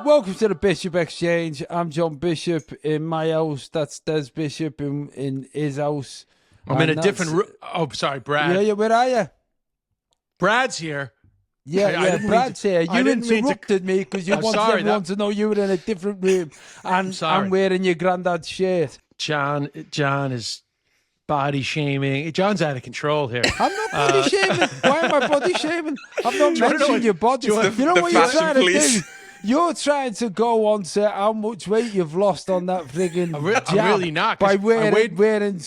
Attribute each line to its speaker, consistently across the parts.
Speaker 1: Welcome to the Bishop Exchange. I'm John Bishop in my house. That's Des Bishop in his house.
Speaker 2: I'm in a different room. Oh, sorry, Brad.
Speaker 1: Yeah, where are you?
Speaker 2: Brad's here.
Speaker 1: Yeah, Brad's here. You interrupted me because you wanted everyone to know you were in a different room. And I'm wearing your granddad's shirt.
Speaker 2: John is body shaming. John's out of control here.
Speaker 1: I'm not body shaming. Why am I body shaming? I'm not mentioning your body. You know what you're trying to do? You're trying to go on to how much weight you've lost on that friggin'
Speaker 2: I'm really not.
Speaker 1: By wearing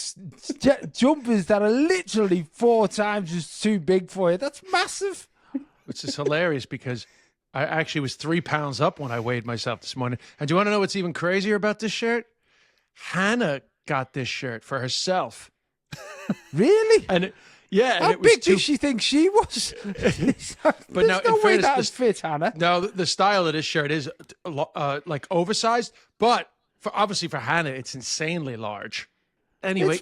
Speaker 1: jumpers that are literally 4 times as too big for you. That's massive.
Speaker 2: Which is hilarious because I actually was 3 pounds up when I weighed myself this morning. And do you want to know what's even crazier about this shirt? Hannah got this shirt for herself.
Speaker 1: Really?
Speaker 2: And yeah,
Speaker 1: how big does she think she was?
Speaker 2: But now,
Speaker 1: no way that fit, Hannah.
Speaker 2: No, the style of this shirt is like oversized, but obviously for Hannah, it's insanely large. Anyway,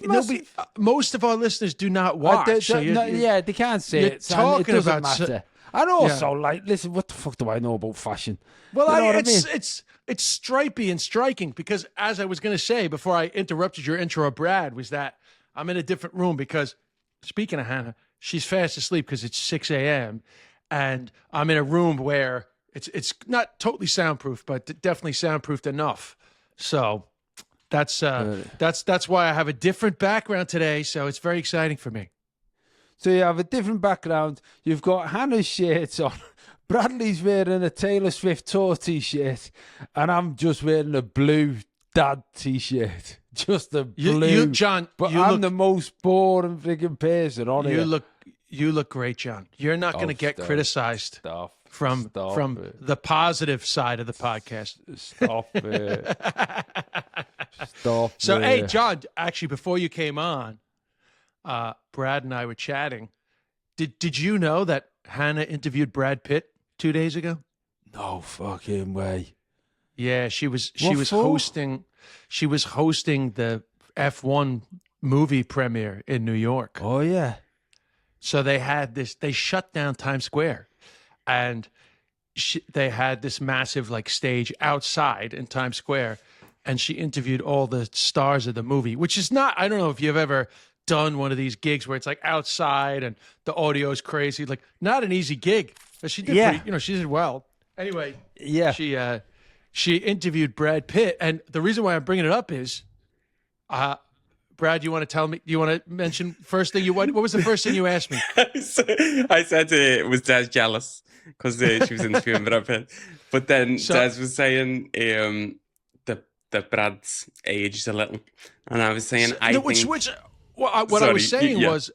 Speaker 2: most of our listeners do not watch.
Speaker 1: They can't see it. It doesn't matter. And also, listen, what the fuck do I know about fashion?
Speaker 2: Well, it's stripy and striking because, as I was going to say before I interrupted your intro, Brad, was that I'm in a different room because, speaking of Hannah, she's fast asleep because it's 6 a.m. and I'm in a room where it's not totally soundproof, but definitely soundproofed enough. So that's why I have a different background today. So it's very exciting for me.
Speaker 1: So you have a different background. You've got Hannah's shirts on. Bradley's wearing a Taylor Swift tour T-shirt, and I'm just wearing a blue dad T-shirt. Just a blue.
Speaker 2: John,
Speaker 1: but I'm the most boring freaking person on here.
Speaker 2: You look great, John. You're not going to get criticized from the positive side of the podcast.
Speaker 1: Stop it. Stop
Speaker 2: So,
Speaker 1: it.
Speaker 2: hey, John, actually, before you came on, Brad and I were chatting. Did you know that Hannah interviewed Brad Pitt 2 days ago?
Speaker 1: No fucking way.
Speaker 2: Yeah, she was hosting the F1 movie premiere in New York.
Speaker 1: Oh yeah.
Speaker 2: So they shut down Times Square, and they had this massive stage outside in Times Square, and she interviewed all the stars of the movie, which is not, I don't know if you've ever done one of these gigs where it's outside and the audio is crazy, not an easy gig. But she did she did well. Anyway,
Speaker 1: yeah.
Speaker 2: She interviewed Brad Pitt, and the reason why I'm bringing it up is, Brad, you want to tell me? You want to mention first thing? What was the first thing you asked me?
Speaker 3: I said, was Des jealous because she was interviewing Brad Pitt? But then Des was saying that Brad's aged a little, and I was saying
Speaker 2: what I was saying was,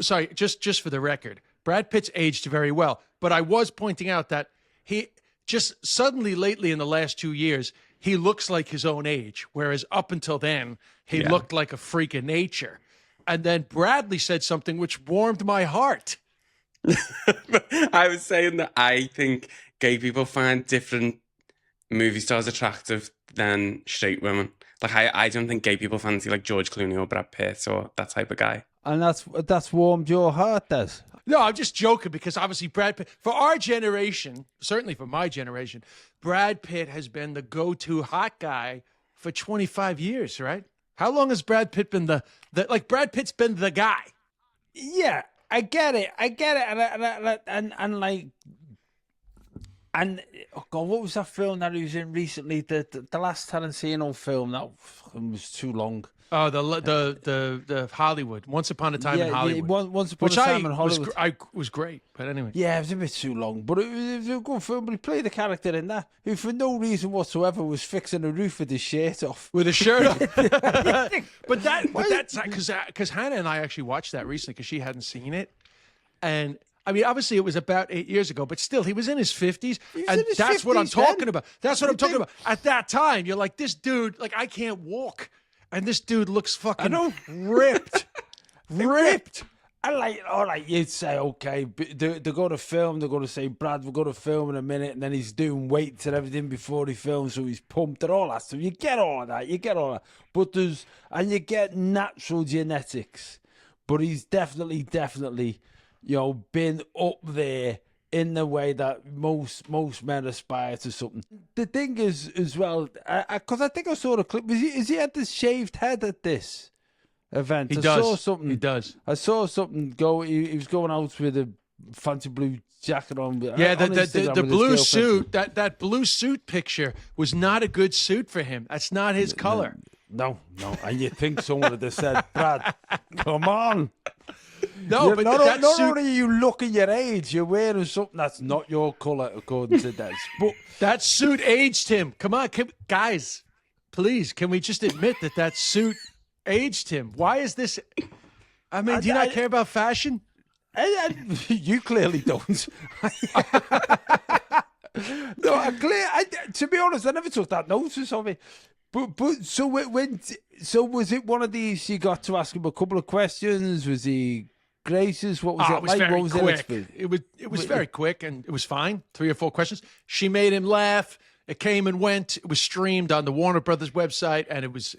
Speaker 2: sorry, just for the record, Brad Pitt's aged very well, but I was pointing out that he just suddenly lately in the last 2 years, he looks like his own age, whereas up until then, he looked like a freak of nature. And then Bradley said something which warmed my heart.
Speaker 3: I was saying that I think gay people find different movie stars attractive than straight women. I don't think gay people fancy George Clooney or Brad Pitt or that type of guy.
Speaker 1: And that's warmed your heart, Des.
Speaker 2: No, I'm just joking because obviously Brad Pitt, for our generation, certainly for my generation, Brad Pitt has been the go-to hot guy for 25 years, right? How long has Brad Pitt been Brad Pitt's been the guy?
Speaker 1: Yeah, I get it. And oh God, what was that film that he was in recently? The last Tarantino film that was too long.
Speaker 2: Oh, the Hollywood, Once Upon a Time in Hollywood.
Speaker 1: Once Upon a Time in Hollywood.
Speaker 2: Was great, but anyway.
Speaker 1: Yeah, it was a bit too long, but it was a good film. But he played a character in that who, for no reason whatsoever, was fixing a roof with his shirt off.
Speaker 2: With his shirt off. but that's because Hannah and I actually watched that recently because she hadn't seen it, and I mean, obviously it was about 8 years ago, but still, he was in his 50s, and that's what I'm talking about. That's what I'm talking about. At that time, you're like, this dude, I can't walk. And this dude looks fucking ripped. Ripped.
Speaker 1: And all right, you'd say, okay, they're going to film, they're going to say, Brad, we're going to film in a minute, and then he's doing weights and everything before he films, so he's pumped and all that stuff. You get all of that, But you get natural genetics, but he's definitely, been up there in the way that most men aspire to something. The thing is, as well, because I think I saw the clip. Is he had this shaved head at this event?
Speaker 2: He
Speaker 1: I
Speaker 2: does.
Speaker 1: saw something.
Speaker 2: He does.
Speaker 1: I saw something go. He was going out with a fancy blue jacket on.
Speaker 2: Yeah,
Speaker 1: on Instagram
Speaker 2: the
Speaker 1: with his
Speaker 2: blue
Speaker 1: girlfriend.
Speaker 2: suit, that blue suit picture was not a good suit for him. That's not his color.
Speaker 1: No. And you think someone would have said, Brad, come on.
Speaker 2: No, but
Speaker 1: not
Speaker 2: that suit,
Speaker 1: only are you looking your age, you're wearing something that's not your colour, according to Des. But
Speaker 2: that suit aged him. Come on, guys, please, can we just admit that suit aged him? Why is this? I mean, do you not care about fashion?
Speaker 1: You clearly don't. No, to be honest, I never took that notice of it. But so was it one of these? You got to ask him a couple of questions. Was he gracious? What was it
Speaker 2: It was
Speaker 1: like?
Speaker 2: very
Speaker 1: What was
Speaker 2: quick. It was very quick, and it was fine. 3 or 4 questions. She made him laugh. It came and went. It was streamed on the Warner Brothers website, and it was.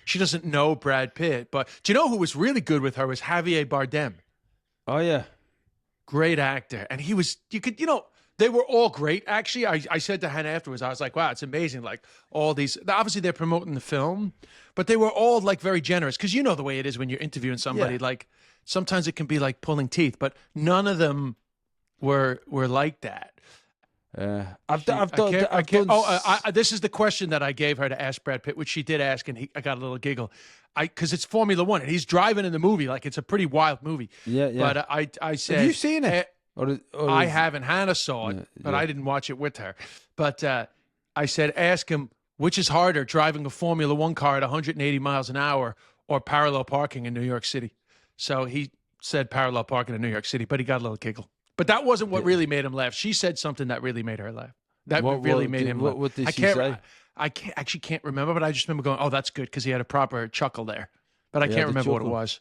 Speaker 2: She doesn't know Brad Pitt, but do you know who was really good with her was Javier Bardem.
Speaker 1: Oh yeah,
Speaker 2: great actor, and he was. They were all great. Actually, I said to Hannah afterwards, I was like, wow, it's amazing. Like all these, obviously they're promoting the film, but they were all like very generous. Cause you know the way it is when you're interviewing somebody,
Speaker 1: Yeah.
Speaker 2: like sometimes it can be like pulling teeth, but none of them were like that. This is the question that I gave her to ask Brad Pitt, which she did ask, and I got a little giggle. Because it's Formula One, and he's driving in the movie. Like it's a pretty wild movie.
Speaker 1: Yeah.
Speaker 2: But I said,
Speaker 1: have you seen it?
Speaker 2: I haven't. Hannah saw it, but I didn't watch it with her. But I said, ask him, which is harder, driving a Formula One car at 180 miles an hour or parallel parking in New York City? So he said parallel parking in New York City, but he got a little giggle. But that wasn't what really made him laugh. She said something that really made her laugh. That really made him laugh.
Speaker 1: What did she say?
Speaker 2: I can't remember, but I just remember going, oh, that's good, because he had a proper chuckle there. But I can't remember what it was.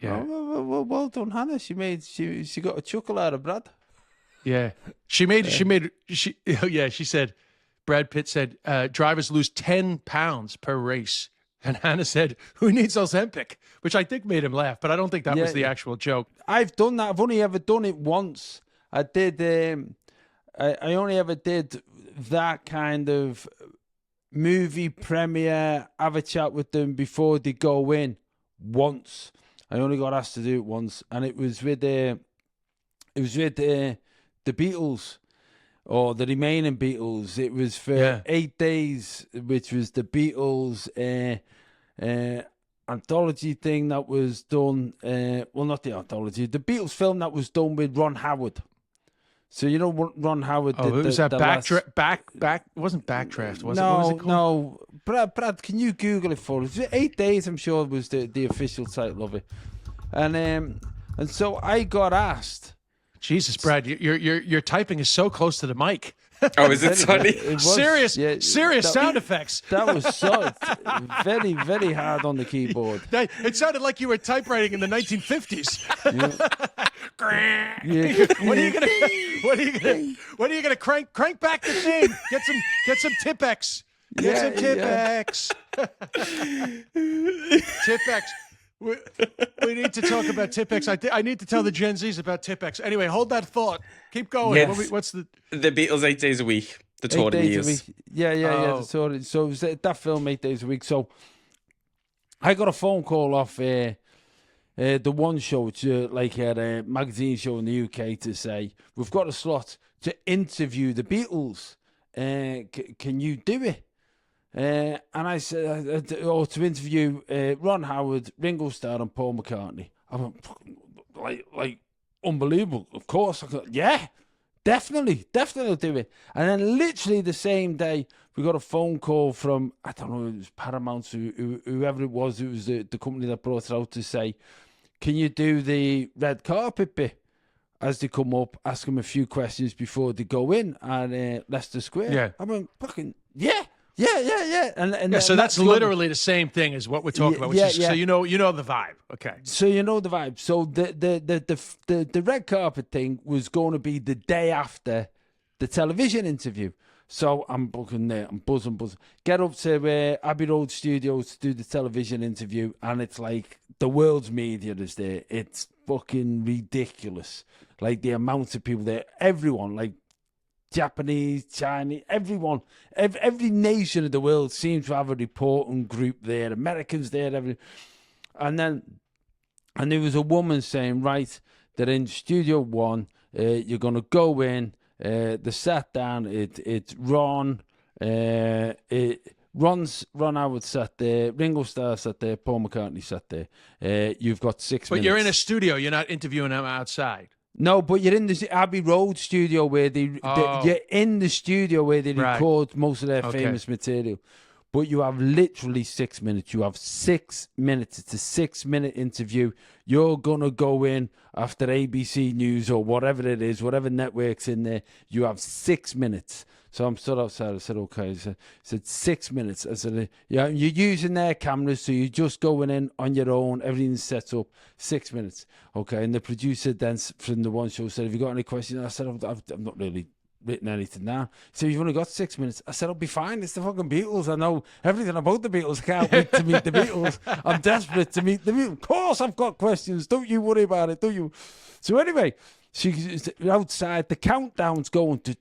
Speaker 1: Yeah. Well done, Hannah. She got a chuckle out of Brad.
Speaker 2: Yeah. She said, Brad Pitt said, drivers lose 10 pounds per race. And Hannah said, who needs Ozempic? Which I think made him laugh, but I don't think that was the actual joke.
Speaker 1: I've done that. I've only ever done it once. I did. I only ever did that kind of movie premiere, have a chat with them before they go in once. I only got asked to do it once, and it was with the Beatles, or the remaining Beatles. It was for 8 days, which was the Beatles anthology thing that was done. Well, not the anthology, the Beatles film that was done with Ron Howard. So you know Ron Howard did
Speaker 2: it was
Speaker 1: the
Speaker 2: back. It wasn't Backdraft, was it? What was it called?
Speaker 1: No. Brad, can you Google it for us? 8 days, I'm sure, was the official title of it. And so I got asked.
Speaker 2: Jesus, Brad, your typing is so close to the mic.
Speaker 3: Oh, is it? Sorry.
Speaker 1: It was,
Speaker 2: serious sound effects.
Speaker 1: That was so very, very hard on the keyboard.
Speaker 2: It sounded like you were typewriting in the 1950s. What are you gonna crank back the thing? Get some Tipex. Get some Tipex. Tipex. We need to talk about Tipex. I need to tell the Gen Zs about Tipex. Anyway, hold that thought. Keep going.
Speaker 3: Yes.
Speaker 2: What's the
Speaker 3: Beatles 8 days a week? The tour
Speaker 1: 8 days
Speaker 3: years.
Speaker 1: a week. Yeah. The tour. So it was that film 8 days a week. So I got a phone call off the One Show, which like a magazine show in the UK, to say we've got a slot to interview the Beatles. Can you do it? And I said, to interview Ron Howard, Ringo Starr, and Paul McCartney. I went, like unbelievable. Of course, I thought, yeah, definitely I'll do it. And then literally the same day, we got a phone call from, I don't know, it was Paramount, whoever it was the company that brought it out, to say, can you do the red carpet bit as they come up, ask them a few questions before they go in at Leicester Square?
Speaker 2: Yeah.
Speaker 1: I went, fucking, yeah. And
Speaker 2: so that's literally the same thing as what we're talking about. So you know the vibe. Okay.
Speaker 1: So you know the vibe. So the red carpet thing was going to be the day after the television interview. So I'm booking there. I'm buzzing. Get up to Abbey Road Studios to do the television interview, and it's like the world's media is there. It's fucking ridiculous. Like the amount of people there, everyone, like Japanese, Chinese, everyone, every nation of the world seems to have a reporting group there. Americans there, and there was a woman saying, right, they're in Studio One. You're gonna go in. They sat down. It's Ron. Ron Howard sat there. Ringo Starr sat there. Paul McCartney sat there. You've got 6 minutes.
Speaker 2: But you're in a studio. You're not interviewing them outside.
Speaker 1: No, but you're in the Abbey Road studio where you're in the studio where they record most of their famous material. But you have literally 6 minutes. You have 6 minutes. It's a 6-minute interview. You're going to go in after ABC News or whatever it is, whatever network's in there. You have 6 minutes. So I'm stood outside. I said, okay. I said 6 minutes. I said, yeah, you're using their cameras, so you're just going in on your own. Everything's set up. 6 minutes. Okay. And the producer then from the one show said, have you got any questions? I said, I've not really written anything down. So you've only got 6 minutes. I said, I'll be fine. It's the fucking Beatles. I know everything about the Beatles. I can't wait to meet the Beatles. I'm desperate to meet the Beatles. Of course I've got questions. Don't you worry about it, do you? So anyway, she's outside. The countdown's going to...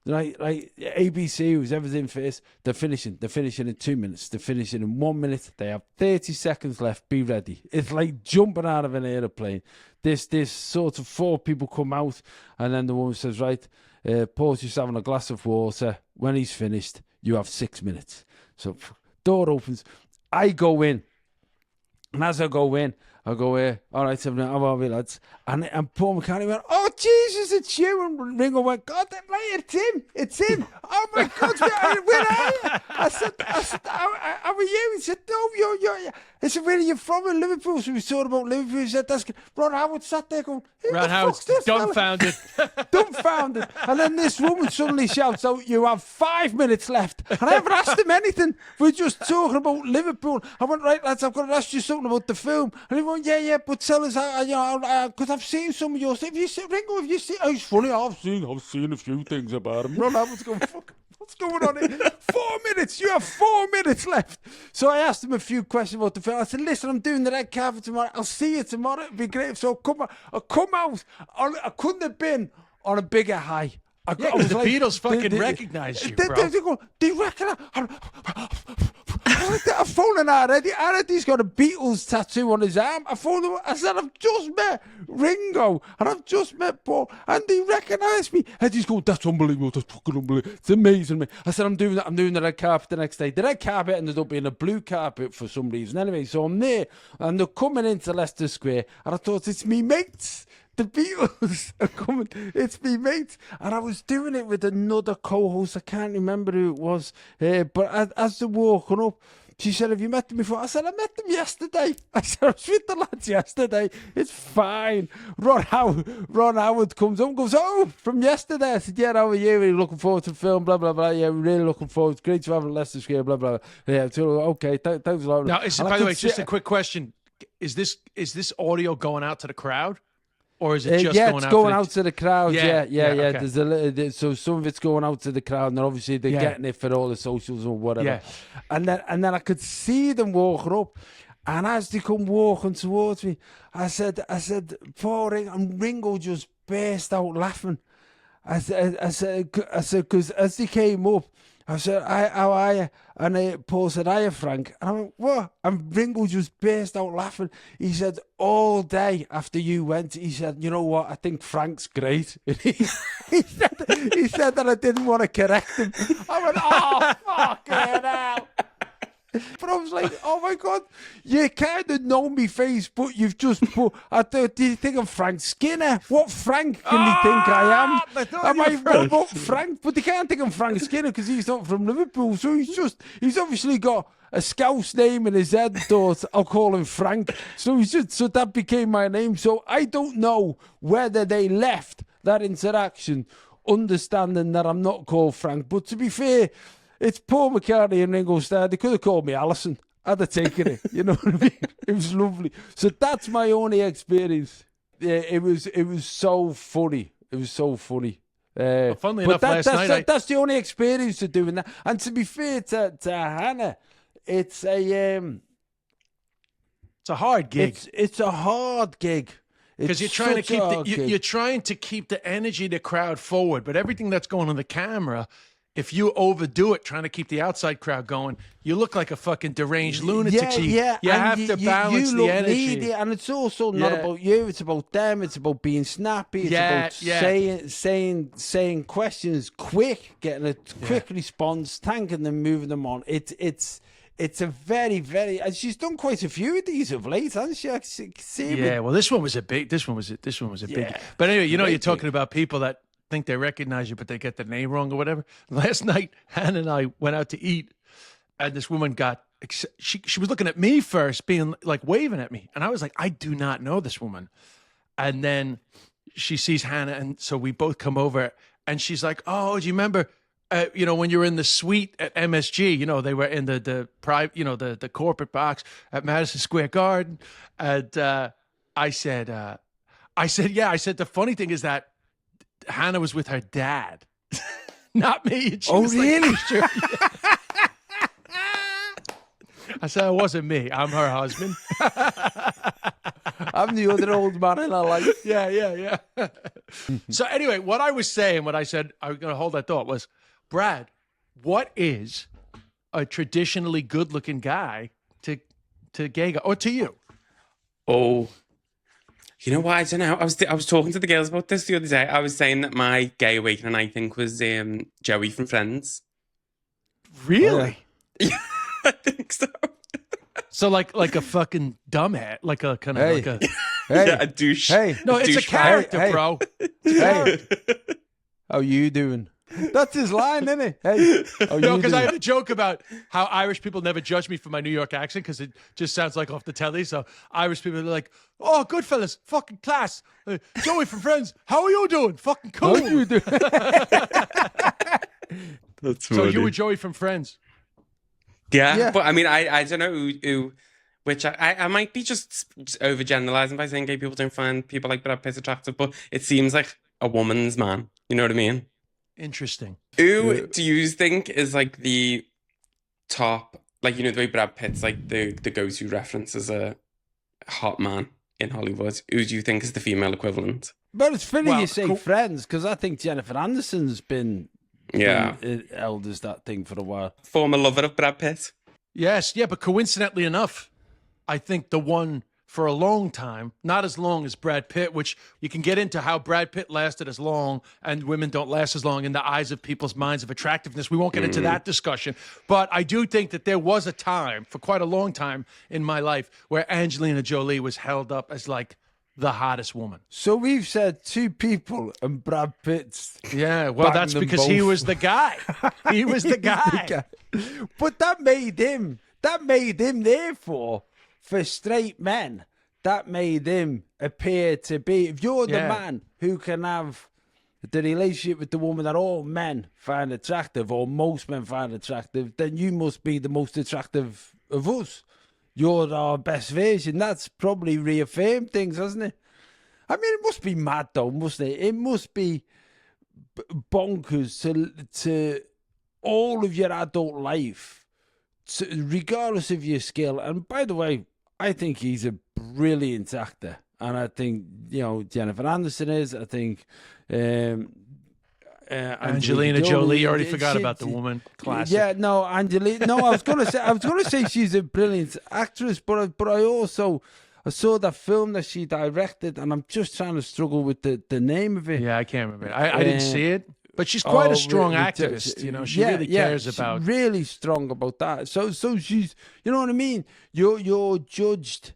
Speaker 1: Right, ABC, who's everything first, they're finishing in 2 minutes, they're finishing in 1 minute, they have 30 seconds left, be ready. It's like jumping out of an aeroplane. This sort of 4 people come out, and then the woman says, right, Paul's just having a glass of water. When he's finished, you have 6 minutes. So door opens, I go in, and as I go in, I go, all right, how are we, lads? And Paul McCartney went, oh, Jesus, it's you. And Ringo went, God, it's him. Oh, my God, where are you? I said, how are you? He said, no, you're. I said, where are you from? In Liverpool. So we talked about Liverpool. He said, that's good. Ron Howard sat there going,
Speaker 2: Ron Howard's dumbfounded.
Speaker 1: Dumbfounded. And then this woman suddenly shouts out, you have 5 minutes left. And I haven't asked him anything. We're just talking about Liverpool. I went, right, lads, I've got to ask you something about the film. And he went, yeah, but tell us how, because I've seen some of your stuff. Ringo, have you seen? Oh, it's funny, I've seen a few things about him. Ron Howard's going, fuck. What's going on here? 4 minutes. You have 4 minutes left. So I asked him a few questions about the film. I said, listen, I'm doing the red carpet tomorrow. I'll see you tomorrow. It'll be great. So I'll come out. I couldn't have been on a bigger high.
Speaker 2: Because the Beatles fucking recognized you, bro.
Speaker 1: They reckon I'm phoning Eddie. Eddie's got a Beatles tattoo on his arm. I phoned him. I said, I've just met Ringo and I've just met Paul and they recognise me. Eddie's going, that's unbelievable. That's fucking unbelievable. It's amazing, man. I said, I'm doing that. I'm doing the red carpet the next day. The red carpet ended up being a blue carpet for some reason. Anyway, so I'm there and they're coming into Leicester Square and I thought, it's me mates. The Beatles are coming. It's me, mate. And I was doing it with another co-host. I can't remember who it was. But as they're walking up, she said, have you met them before? I said, I met them yesterday. I said, I was with the lads yesterday. It's fine. Ron Howard comes up and goes, oh, from yesterday. I said, yeah, how are you? Really looking forward to the film, blah, blah, blah. Yeah, we're really looking forward. It's great to have a Leicester Square, blah, blah, blah. Yeah, okay, thanks a lot.
Speaker 2: Now, by the way, just a quick question. Is this audio going out to the crowd? Or is it just
Speaker 1: going out to the crowd. Yeah.
Speaker 2: Okay.
Speaker 1: There's a little, so some of it's going out to the crowd, and obviously they're getting it for all the socials or whatever.
Speaker 2: Yeah.
Speaker 1: And then I could see them walking up, and as they come walking towards me, I said, Paul, and Ringo just burst out laughing. I said, because as they came up, I said, how are you? And Paul said, hiya, Frank. And I went, what? And Ringo just burst out laughing. He said, all day after you went, he said, you know what? I think Frank's great. he said that I didn't want to correct him. I went, oh, fucking hell. But I was like, oh my God, you kind of know me face, but you've just put, do you think I'm Frank Skinner? What Frank can they think I am? Am I what Frank? But they can't think I'm Frank Skinner because he's not from Liverpool. So he's obviously got a Scouse name in his head, thought I'll call him Frank. So so that became my name. So I don't know whether they left that interaction understanding that I'm not called Frank. But to be fair, it's Paul McCartney and Ringo Starr. They could have called me Alison. I'd have taken it. You know what I mean? It was lovely. So that's my only experience. Yeah, it was so funny. It was so funny.
Speaker 2: Funnily enough, last night
Speaker 1: that's the only experience of doing that. And to be fair to Hannah, it's a
Speaker 2: hard gig.
Speaker 1: It's a hard gig.
Speaker 2: Because you're trying to keep you're trying to keep the energy of the crowd forward, but everything that's going on the camera, if you overdo it, trying to keep the outside crowd going, you look like a fucking deranged lunatic.
Speaker 1: Yeah.
Speaker 2: You have to balance
Speaker 1: you
Speaker 2: the
Speaker 1: look
Speaker 2: energy.
Speaker 1: needy, and it's also not about you. It's about them. It's about being snappy. It's about saying questions quick, getting a quick response, thanking them, moving them on. It's a very, very. And she's done quite a few of these of late, hasn't she? I see
Speaker 2: Well, this one was a big. This one was a big. But anyway, you're talking about people that think they recognize you, but they get the name wrong or whatever. Last night, Hannah and I went out to eat, and this woman she was looking at me first, being like waving at me, and I was like, I do not know this woman. And then she sees Hannah, and so we both come over, and she's like, "Oh, do you remember?" When you were in the suite at MSG, they were in the private, the corporate box at Madison Square Garden. And I said, yeah. I said, the funny thing is that Hannah was with her dad, not me. And she was
Speaker 1: really?
Speaker 2: Like, sure. I said, it wasn't me. I'm her husband.
Speaker 1: I'm the other old man in her life.
Speaker 2: Yeah. So anyway, what I was saying, what I said, I was going to hold that thought was, Brad, what is a traditionally good-looking guy to gay guy, or to you?
Speaker 3: Oh, you know what? I don't know. I was talking to the girls about this the other day. I was saying that my gay awakening, I think, was Joey from Friends.
Speaker 2: Really?
Speaker 3: Yeah, I think so.
Speaker 2: So like a fucking dumbhead, like a kind of like a
Speaker 3: yeah, a douche.
Speaker 1: Hey,
Speaker 2: no, it's a character, bro.
Speaker 1: Hey, how you doing? That's his line, isn't it? Hey,
Speaker 2: no, because I had a joke about how Irish people never judge me for my New York accent because it just sounds like off the telly. So Irish people are like, "Oh, good fellas, fucking class." Joey from Friends, how are you doing? Fucking cool.
Speaker 1: How you doing?
Speaker 3: That's
Speaker 2: so you were Joey from Friends.
Speaker 3: Yeah, but I mean, I don't know who which I might be just overgeneralizing by saying gay people don't find people like Brad Pitt attractive, but it seems like a woman's man. You know what I mean?
Speaker 2: Interesting.
Speaker 3: Who do you think is like the top, like, the way Brad Pitt's like the go-to reference as a hot man in Hollywood? Who do you think is the female equivalent?
Speaker 1: But it's funny you say Friends, because I think Jennifer Anderson's been held as that thing for a while.
Speaker 3: Former lover of Brad Pitt.
Speaker 2: Yes, yeah, but coincidentally enough, I think the one for a long time, not as long as Brad Pitt, which you can get into how Brad Pitt lasted as long and women don't last as long in the eyes of people's minds of attractiveness. We won't get into that discussion. But I do think that there was a time, for quite a long time in my life, where Angelina Jolie was held up as like the hottest woman.
Speaker 1: So we've said two people and Brad Pitt's.
Speaker 2: Yeah, well, that's because he was the guy. He was the guy.
Speaker 1: But that made him therefore, for straight men, that made him appear to be, if you're the man who can have the relationship with the woman that all men find attractive, or most men find attractive, then you must be the most attractive of us. You're our best version. That's probably reaffirmed things, hasn't it? I mean, it must be mad though, mustn't it? It must be bonkers to all of your adult life, regardless of your skill. And by the way, I think he's a brilliant actor, and I think Jennifer Anderson is. I think
Speaker 2: Angelina Jolie. You already forgot about the woman. Classic.
Speaker 1: Yeah, no, Angelina. No, I was gonna say she's a brilliant actress, but I saw that film that she directed, and I'm just trying to struggle with the name of it.
Speaker 2: Yeah, I can't remember. I didn't see it. But she's quite a strong activist, She really cares about.
Speaker 1: She's really strong about that. So she's, you know what I mean. You're judged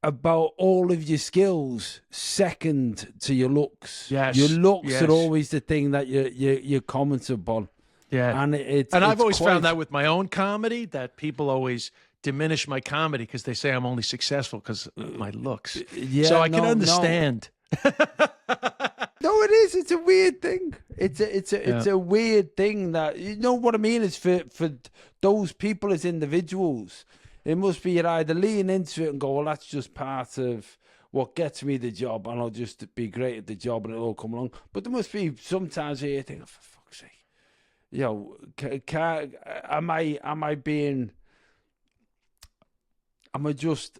Speaker 1: about all of your skills second to your looks.
Speaker 2: Yes,
Speaker 1: your looks are always the thing that you comment upon.
Speaker 2: Yeah,
Speaker 1: and
Speaker 2: I've always found that with my own comedy, that people always diminish my comedy because they say I'm only successful because of my looks.
Speaker 1: Yeah,
Speaker 2: so I can understand.
Speaker 1: No, it is. It's a weird thing. It's a weird thing that, you know what I mean? Is for those people as individuals, it must be you either lean into it and go, well, that's just part of what gets me the job, and I'll just be great at the job and it'll all come along. But there must be sometimes where you think, oh, for fuck's sake, am I just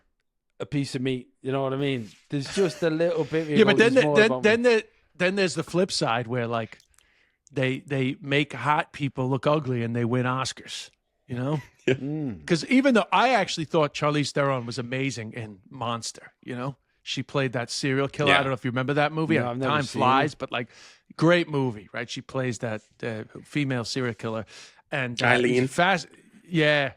Speaker 1: a piece of meat. You know what I mean? There's just a little bit.
Speaker 2: Yeah, but then there's the flip side where like they make hot people look ugly and they win Oscars. You know, because even though I actually thought Charlize Theron was amazing in Monster, you know, she played that serial killer.
Speaker 3: Yeah.
Speaker 2: I don't know if you remember that movie.
Speaker 1: No, I've never
Speaker 2: Time
Speaker 1: seen
Speaker 2: flies,
Speaker 1: it.
Speaker 2: but like great movie, right? She plays that female serial killer, and
Speaker 3: Eileen.
Speaker 2: fascinating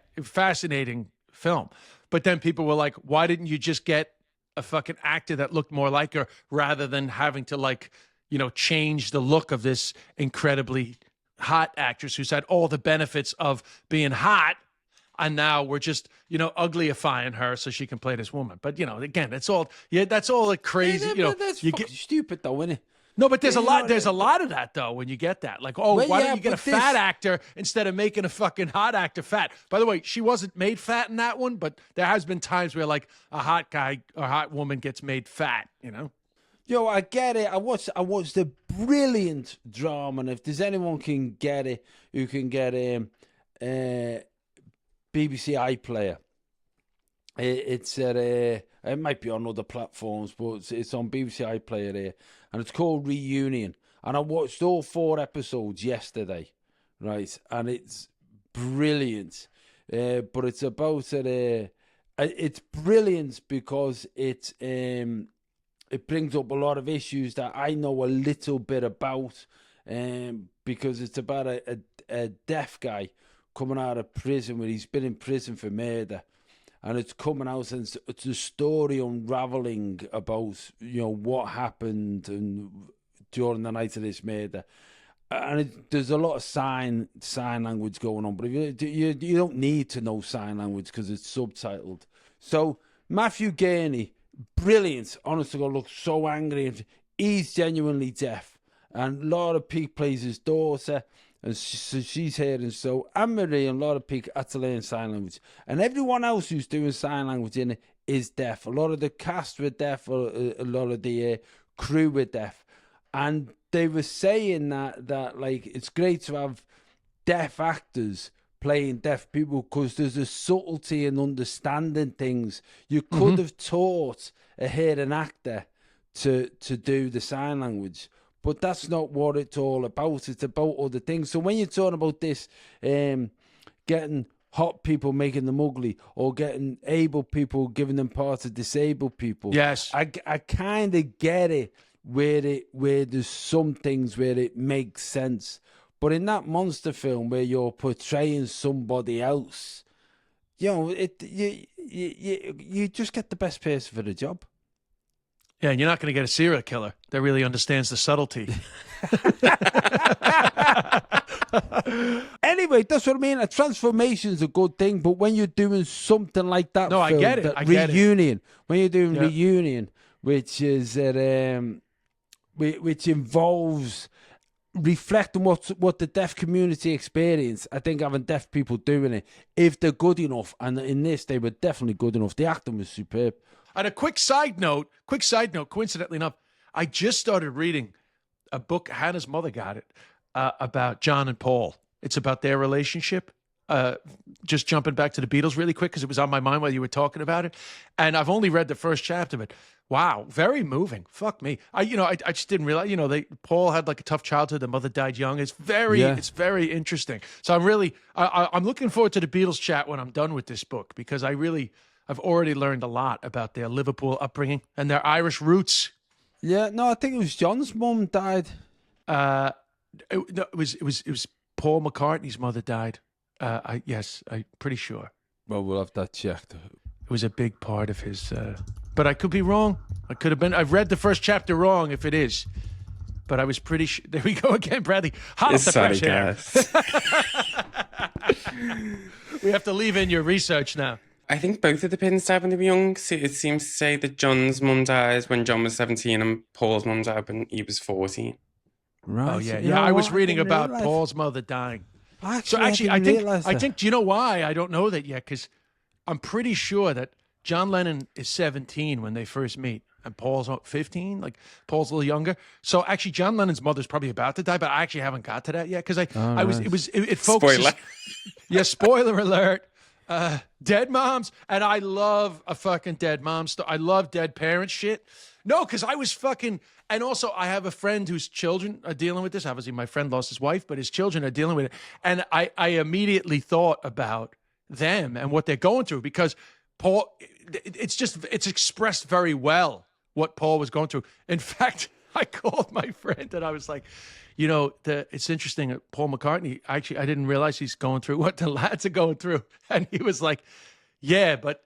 Speaker 2: film. But then people were like, "Why didn't you just get a fucking actor that looked more like her rather than having to like, you know, change the look of this incredibly hot actress who's had all the benefits of being hot, and now we're just, you know, uglyifying her so she can play this woman." But you know, again, that's all like crazy.
Speaker 1: Yeah,
Speaker 2: you know,
Speaker 1: but that's
Speaker 2: you
Speaker 1: fucking
Speaker 2: get
Speaker 1: stupid, though, isn't it?
Speaker 2: no, but there's
Speaker 1: you
Speaker 2: a
Speaker 1: know
Speaker 2: lot.
Speaker 1: what
Speaker 2: There's
Speaker 1: I-
Speaker 2: a lot of that though when you get that. Like, oh,
Speaker 1: Well,
Speaker 2: why
Speaker 1: yeah,
Speaker 2: don't you get a
Speaker 1: but
Speaker 2: fat
Speaker 1: this-
Speaker 2: actor instead of making a fucking hot actor fat? By the way, she wasn't made fat in that one, but there has been times where like a hot guy or hot woman gets made fat. You know.
Speaker 1: Yo, I get it. I watched the brilliant drama, and if there's anyone can get it, who can get BBC iPlayer. It's at it might be on other platforms, but it's on BBC iPlayer here, and it's called Reunion. And I watched all 4 episodes yesterday, right? And it's brilliant. But it's about it's brilliant because it brings up a lot of issues that I know a little bit about, because it's about a deaf guy coming out of prison where he's been in prison for murder, and it's coming out and it's a story unraveling about, you know, what happened and during the night of this murder. And there's a lot of sign language going on, but if you don't need to know sign language because it's subtitled. So Matthew Gurney, brilliant. Honest to God, looks so angry. He's genuinely deaf, and Laura Peake plays his daughter, and so she's hearing. So Anne-Marie and Laura Peake had to learn sign language, and everyone else who's doing sign language in it is deaf. A lot of the cast were deaf, a lot of the crew were deaf, and they were saying that like it's great to have deaf actors playing deaf people because there's a subtlety in understanding things. You could have taught a hearing actor to do the sign language, but that's not what it's all about. It's about other things. So when you're talking about this, getting hot people making them ugly, or getting able people giving them parts of disabled people,
Speaker 2: Yes.
Speaker 1: I kind of get it where there's some things where it makes sense. But in that monster film where you're portraying somebody else, you know, you just get the best person for the job.
Speaker 2: Yeah, and you're not going to get a serial killer that really understands the subtlety.
Speaker 1: Anyway, that's what I mean. A transformation is a good thing, but when you're doing something like that,
Speaker 2: No, I
Speaker 1: film,
Speaker 2: get it.
Speaker 1: that
Speaker 2: I get it.
Speaker 1: Reunion, when you're doing
Speaker 2: Yeah.
Speaker 1: Reunion, which is which involves reflecting what the deaf community experience, I think having deaf people doing it, if they're good enough, and in this they were definitely good enough. The acting was superb.
Speaker 2: And a quick side note, coincidentally enough, I just started reading a book, Hannah's mother got it, about John and Paul. It's about their relationship. Just jumping back to the Beatles really quick because it was on my mind while you were talking about it. And I've only read the first chapter of it. Wow, very moving. Fuck me. I just didn't realize, Paul had like a tough childhood. The mother died young. It's very interesting. So I'm looking forward to the Beatles chat when I'm done with this book, because I've already learned a lot about their Liverpool upbringing and their Irish roots.
Speaker 1: Yeah, no, I think it was John's mum died.
Speaker 2: It was Paul McCartney's mother died. I'm pretty sure.
Speaker 1: Well, we'll have that checked.
Speaker 2: It was a big part of his, but I could be wrong. I could have been. I've read the first chapter wrong if it is, but I was pretty sure. There we go again, Bradley. Hot off the
Speaker 3: Sorry,
Speaker 2: press here. We have to leave in your research now.
Speaker 3: I think both of the Pins died when they were young. It seems to say that John's mum died when John was 17 and Paul's mum died when he was 14.
Speaker 1: Right.
Speaker 2: Oh yeah,
Speaker 1: You
Speaker 2: yeah.
Speaker 1: know
Speaker 2: I was
Speaker 1: what?
Speaker 2: reading
Speaker 1: didn't
Speaker 2: about
Speaker 1: realise.
Speaker 2: Paul's mother dying.
Speaker 1: Actually,
Speaker 2: So actually,
Speaker 1: I didn't realise
Speaker 2: I
Speaker 1: that.
Speaker 2: think. Do you know why? I don't know that yet, because I'm pretty sure that John Lennon is 17 when they first meet, and Paul's 15. Like Paul's a little younger. So actually, John Lennon's mother's probably about to die, but I actually haven't got to that yet because it focuses.
Speaker 3: Spoiler.
Speaker 2: Yeah, spoiler alert. Dead moms, and I love a fucking dead mom story. I love dead parent shit. No, because I was fucking, and also I have a friend whose children are dealing with this. Obviously, my friend lost his wife, but his children are dealing with it. And I immediately thought about them and what they're going through because Paul, it's expressed very well what Paul was going through. In fact, I called my friend and I was like, it's interesting. Paul McCartney, actually, I didn't realize he's going through what the lads are going through. And he was like, yeah, but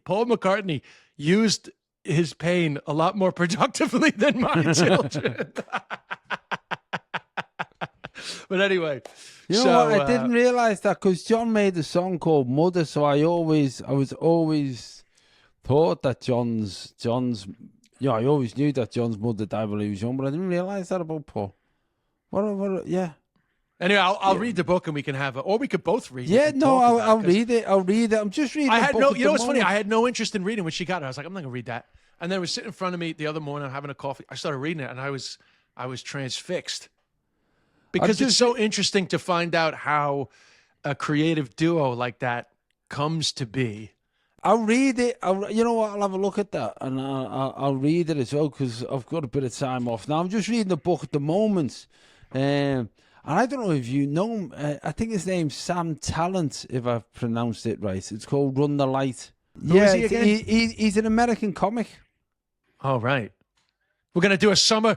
Speaker 2: Paul McCartney used his pain a lot more productively than my children. But anyway,
Speaker 1: you know what? I didn't realize that because John made a song called Mother, so I was always thought that John's. I always knew that John's mother died when he was young, but I didn't realize that about Paul. What? Yeah.
Speaker 2: Anyway, I'll read the book and we can have it, or we could both read it.
Speaker 1: Yeah, no, I'll read it. I'll read it. I'm just reading.
Speaker 2: I had no. You know what's funny? I had no interest in reading when she got it. I was like, I'm not gonna read that. And then it was sitting in front of me the other morning, having a coffee. I started reading it, and I was transfixed because it's so interesting to find out how a creative duo like that comes to be.
Speaker 1: I'll read it. You know what? I'll have a look at that, and I'll read it as well because I've got a bit of time off now. I'm just reading the book at the moment, and I don't know if you know him. I think his name's Sam Talent, if I've pronounced it right. It's called Run the Light.
Speaker 2: Who is he again?
Speaker 1: He's an American comic.
Speaker 2: Oh, right. We're gonna do a summer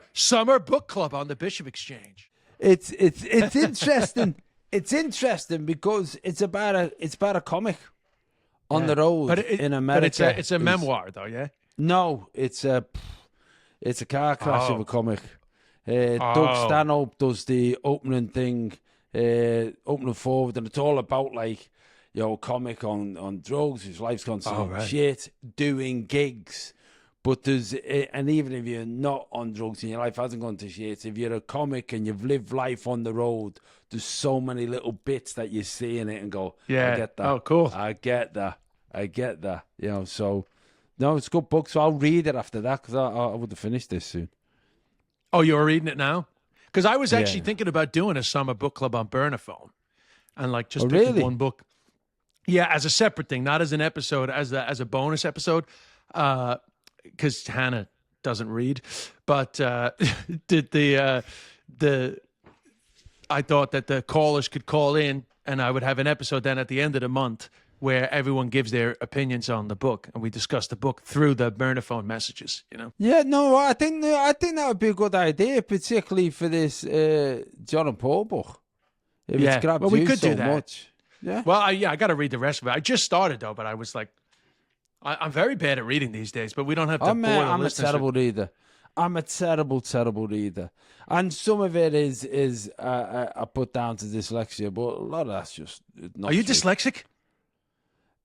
Speaker 2: book club on the Bishop Exchange.
Speaker 1: It's interesting. It's interesting because it's about a comic on the road in America.
Speaker 2: But it's a memoir, though, yeah.
Speaker 1: No, it's a car crash of a comic. Doug Stanhope does the opening thing, opening forward, and it's all about a comic on drugs. His life's gone to shit, doing gigs. But and even if you're not on drugs and your life hasn't gone to shit, if you're a comic and you've lived life on the road, there's so many little bits that you see in it and go,
Speaker 2: yeah,
Speaker 1: I get that.
Speaker 2: Oh, cool.
Speaker 1: I get that. So, no, it's a good book. So I'll read it after that because I would have finished this soon.
Speaker 2: Oh, you're reading it now? Because I was actually thinking about doing a summer book club on Burnaphone and just picking one book. Yeah, as a separate thing, not as an episode, as a bonus episode. Because Hannah doesn't read, but I thought that the callers could call in, and I would have an episode then at the end of the month where everyone gives their opinions on the book, and we discuss the book through the Burnaphone messages.
Speaker 1: Yeah, no, I think that would be a good idea, particularly for this John and Paul book. It's grabbed
Speaker 2: we
Speaker 1: you
Speaker 2: could
Speaker 1: so
Speaker 2: do that.
Speaker 1: much. Yeah.
Speaker 2: Well, I got to read the rest of it. I just started though, but I was like. I'm very bad at reading these days, but we don't have to bore the
Speaker 1: I'm
Speaker 2: listeners.
Speaker 1: a terrible reader. I'm a terrible reader. And some of it is I put down to dyslexia, but a lot of that's just not
Speaker 2: Are you
Speaker 1: true.
Speaker 2: dyslexic?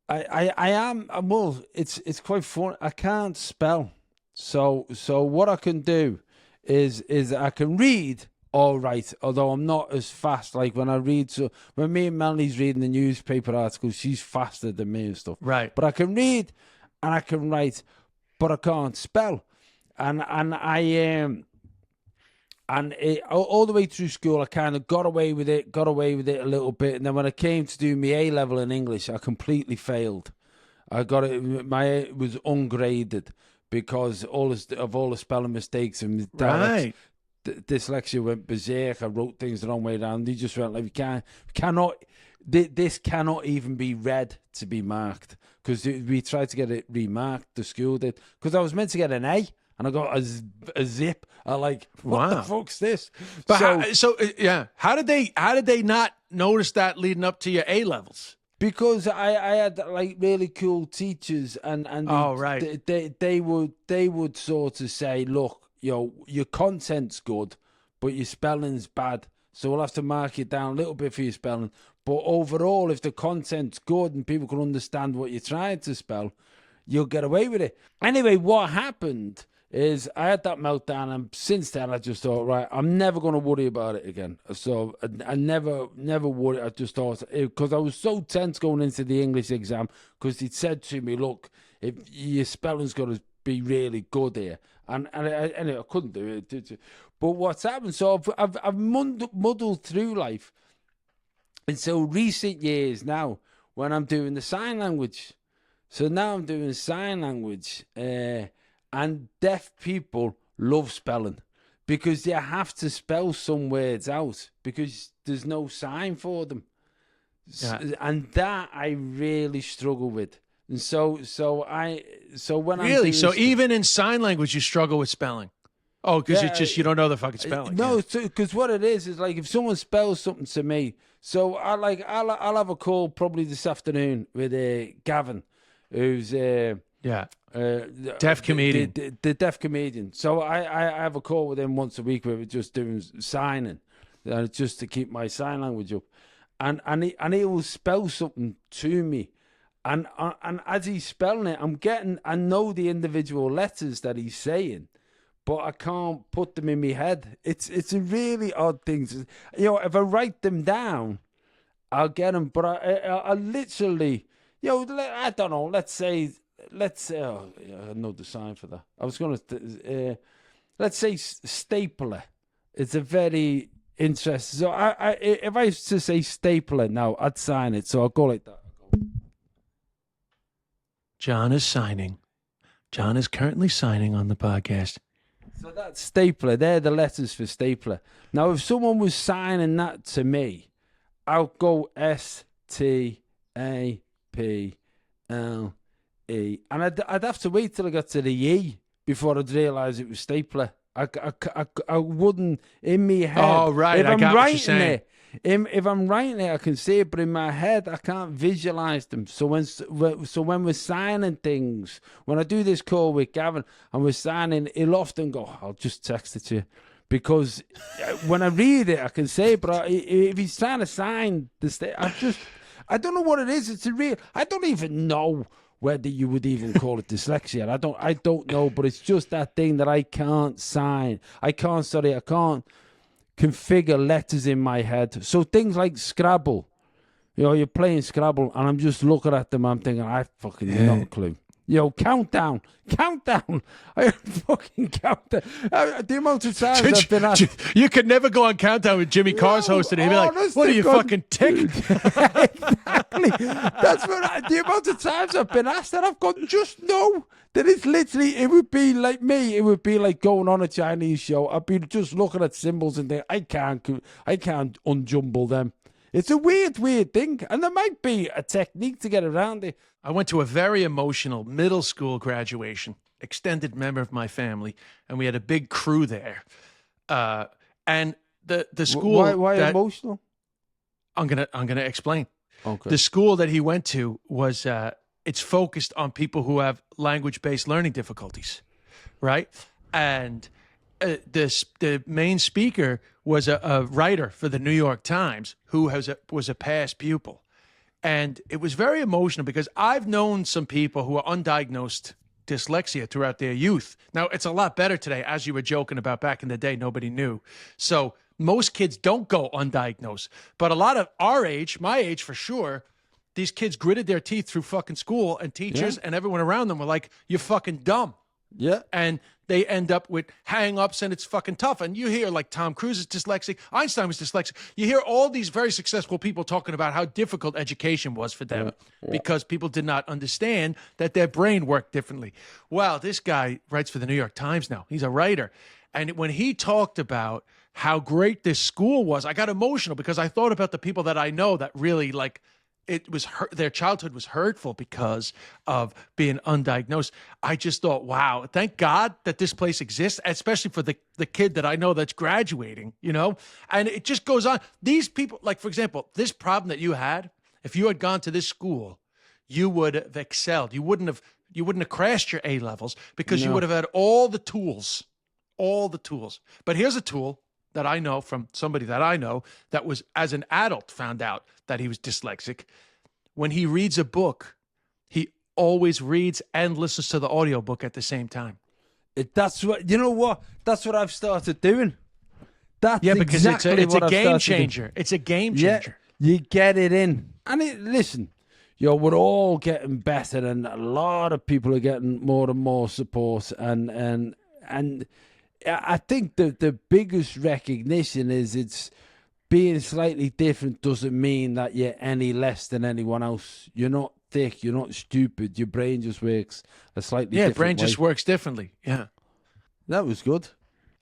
Speaker 1: I am. Well, it's quite fun. I can't spell. So what I can do is I can read all right, although I'm not as fast. Like when I read, so when me and Melanie's reading the newspaper articles, she's faster than me and stuff.
Speaker 2: Right.
Speaker 1: But I can read and I can write, but I can't spell. And all the way through school, I kind of got away with it a little bit. And then when I came to do my A level in English, I completely failed. I got it. It was ungraded because all the spelling mistakes and
Speaker 2: right.
Speaker 1: Dyslexia went berserk. I wrote things the wrong way around. He just went this cannot even be read to be marked because we tried to get it remarked. The school did because I was meant to get an A and I got a zip. what the fuck's this?
Speaker 2: But how did they not notice that leading up to your A levels?
Speaker 1: Because I had really cool teachers and they would sort of say, look, your content's good, but your spelling's bad. So we'll have to mark it down a little bit for your spelling. But overall, if the content's good and people can understand what you're trying to spell, you'll get away with it. Anyway, what happened is I had that meltdown, and since then I just thought, right, I'm never going to worry about it again. So I never worried. I just thought, because I was so tense going into the English exam, because he'd said to me, look, if your spelling's got to be really good here. And I couldn't do it. But what's happened? So I've muddled through life until recent years now, when I'm doing the sign language. So now I'm doing sign language, and deaf people love spelling because you have to spell some words out because there's no sign for them.
Speaker 2: Yeah.
Speaker 1: And that I really struggle with. And so when I'm
Speaker 2: Really?
Speaker 1: doing
Speaker 2: So even in sign language, you struggle with spelling? Oh, because
Speaker 1: Yeah,
Speaker 2: it's just you don't know the fucking spelling.
Speaker 1: no,
Speaker 2: Yeah.
Speaker 1: because what it is like if someone spells something to me, so I'll have a call probably this afternoon with Gavin, who's
Speaker 2: Yeah. Deaf comedian.
Speaker 1: the deaf comedian. So I have a call with him once a week where we're just doing signing, just to keep my sign language up, and he will spell something to me, and as he's spelling it, I know the individual letters that he's saying, but I can't put them in my head. It's a really odd thing. If I write them down, I'll get them. But I literally, I don't know. Let's say, oh, yeah, I know the sign for that. I was going to, let's say stapler. It's a very interesting. So if I used to say stapler now, I'd sign it. So I'll go like that.
Speaker 2: John is signing. John is currently signing on the podcast.
Speaker 1: So that's stapler. They're the letters for stapler. Now, if someone was signing that to me, I'll go STAPLE, and I'd have to wait till I got to the E before I'd realise it was stapler. I wouldn't in my head.
Speaker 2: Oh, right. I got what you're saying.
Speaker 1: If I'm writing it, I can see it, but in my head, I can't visualize them. So when we're signing things, when I do this call with Gavin and we're signing, he'll often go, "I'll just text it to you," because when I read it, I can say it. But if he's trying to sign I don't know what it is. I don't even know whether you would even call it dyslexia. I don't know, but it's just that thing that I can't sign. I can't configure letters in my head. So things like Scrabble, you're playing Scrabble and I'm just looking at them, I'm thinking, I fucking not a clue. Countdown. I fucking countdown. The amount of times I've been asked.
Speaker 2: You could never go on Countdown with Jimmy Carr's hosting. He'd be like, "What are you, fucking tick?"
Speaker 1: Exactly. That's what the amount of times I've been asked that I've gone, just no. That it's literally, it would be like me. It would be like going on a Chinese show. I'd be just looking at symbols and think, I can't unjumble them. It's a weird thing. And there might be a technique to get around it.
Speaker 2: I went to a very emotional middle school graduation, extended member of my family, and we had a big crew there. And the school.
Speaker 1: Why emotional?
Speaker 2: I'm gonna explain.
Speaker 1: Okay.
Speaker 2: The school that he went to was it's focused on people who have language-based learning difficulties, right? And the main speaker was a writer for the New York Times who was a past pupil. And it was very emotional because I've known some people who are undiagnosed dyslexia throughout their youth. Now, it's a lot better today, as you were joking about back in the day, nobody knew. So most kids don't go undiagnosed. But a lot of our age, my age for sure, these kids gritted their teeth through fucking school, and teachers and everyone around them were like, "You're fucking dumb."
Speaker 1: Yeah.
Speaker 2: And they end up with hang-ups, and it's fucking tough. And you hear like Tom Cruise is dyslexic, Einstein was dyslexic. You hear all these very successful people talking about how difficult education was for them because people did not understand that their brain worked differently. Well, this guy writes for the New York Times now. He's a writer. And when he talked about how great this school was, I got emotional because I thought about the people that I know that really their childhood was hurtful because of being undiagnosed. I just thought, wow, thank God that this place exists, especially for the kid that I know that's graduating, and it just goes on. These people, like, for example, this problem that you had, if you had gone to this school, you would have excelled. You wouldn't have crashed your A levels because you would have had all the tools. But here's a tool that I know from somebody that I know that was, as an adult, found out that he was dyslexic. When he reads a book, he always reads and listens to the audiobook at the same time.
Speaker 1: That's what I've started doing. That's
Speaker 2: because
Speaker 1: exactly
Speaker 2: it's a
Speaker 1: what
Speaker 2: game
Speaker 1: I've started
Speaker 2: changer.
Speaker 1: doing.
Speaker 2: It's a game changer.
Speaker 1: Yeah, you get it in. And listen, we're all getting better, and a lot of people are getting more and more support, and I think the biggest recognition is being slightly different doesn't mean that you're any less than anyone else. You're not thick. You're not stupid. Your brain just works a slightly different
Speaker 2: brain
Speaker 1: way.
Speaker 2: just works differently. Yeah.
Speaker 1: That was good.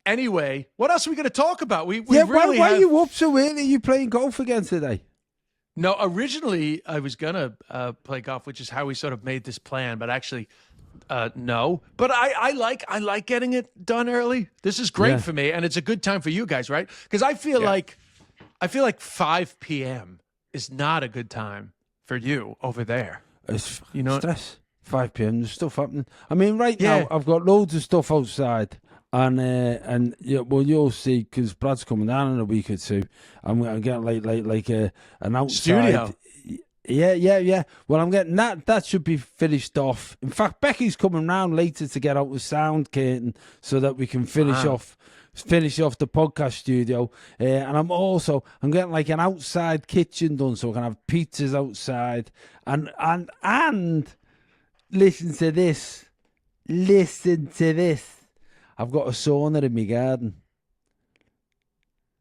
Speaker 2: Anyway, what else are we going to talk about? We
Speaker 1: Yeah,
Speaker 2: really
Speaker 1: why
Speaker 2: have...
Speaker 1: are you up so early? Are you playing golf again today?
Speaker 2: No, originally I was going to play golf, which is how we sort of made this plan, but actually no. But I like getting it done early. This is great for me, and it's a good time for you guys, right? Because I feel like 5 p.m. is not a good time for you over there.
Speaker 1: It's
Speaker 2: You know-
Speaker 1: stress. 5 p.m. There's stuff happening. I mean, right
Speaker 2: Yeah.
Speaker 1: now I've got loads of stuff outside, and yeah, well, you'll see because Brad's coming down in a week or two. I'm getting like an outside
Speaker 2: Studio.
Speaker 1: Yeah. Well, I'm getting that. That should be finished off. In fact, Becky's coming round later to get out the sound curtain so that we can finish off the podcast studio. And I'm getting like an outside kitchen done so I can have pizzas outside. And listen to this. I've got a sauna in my garden.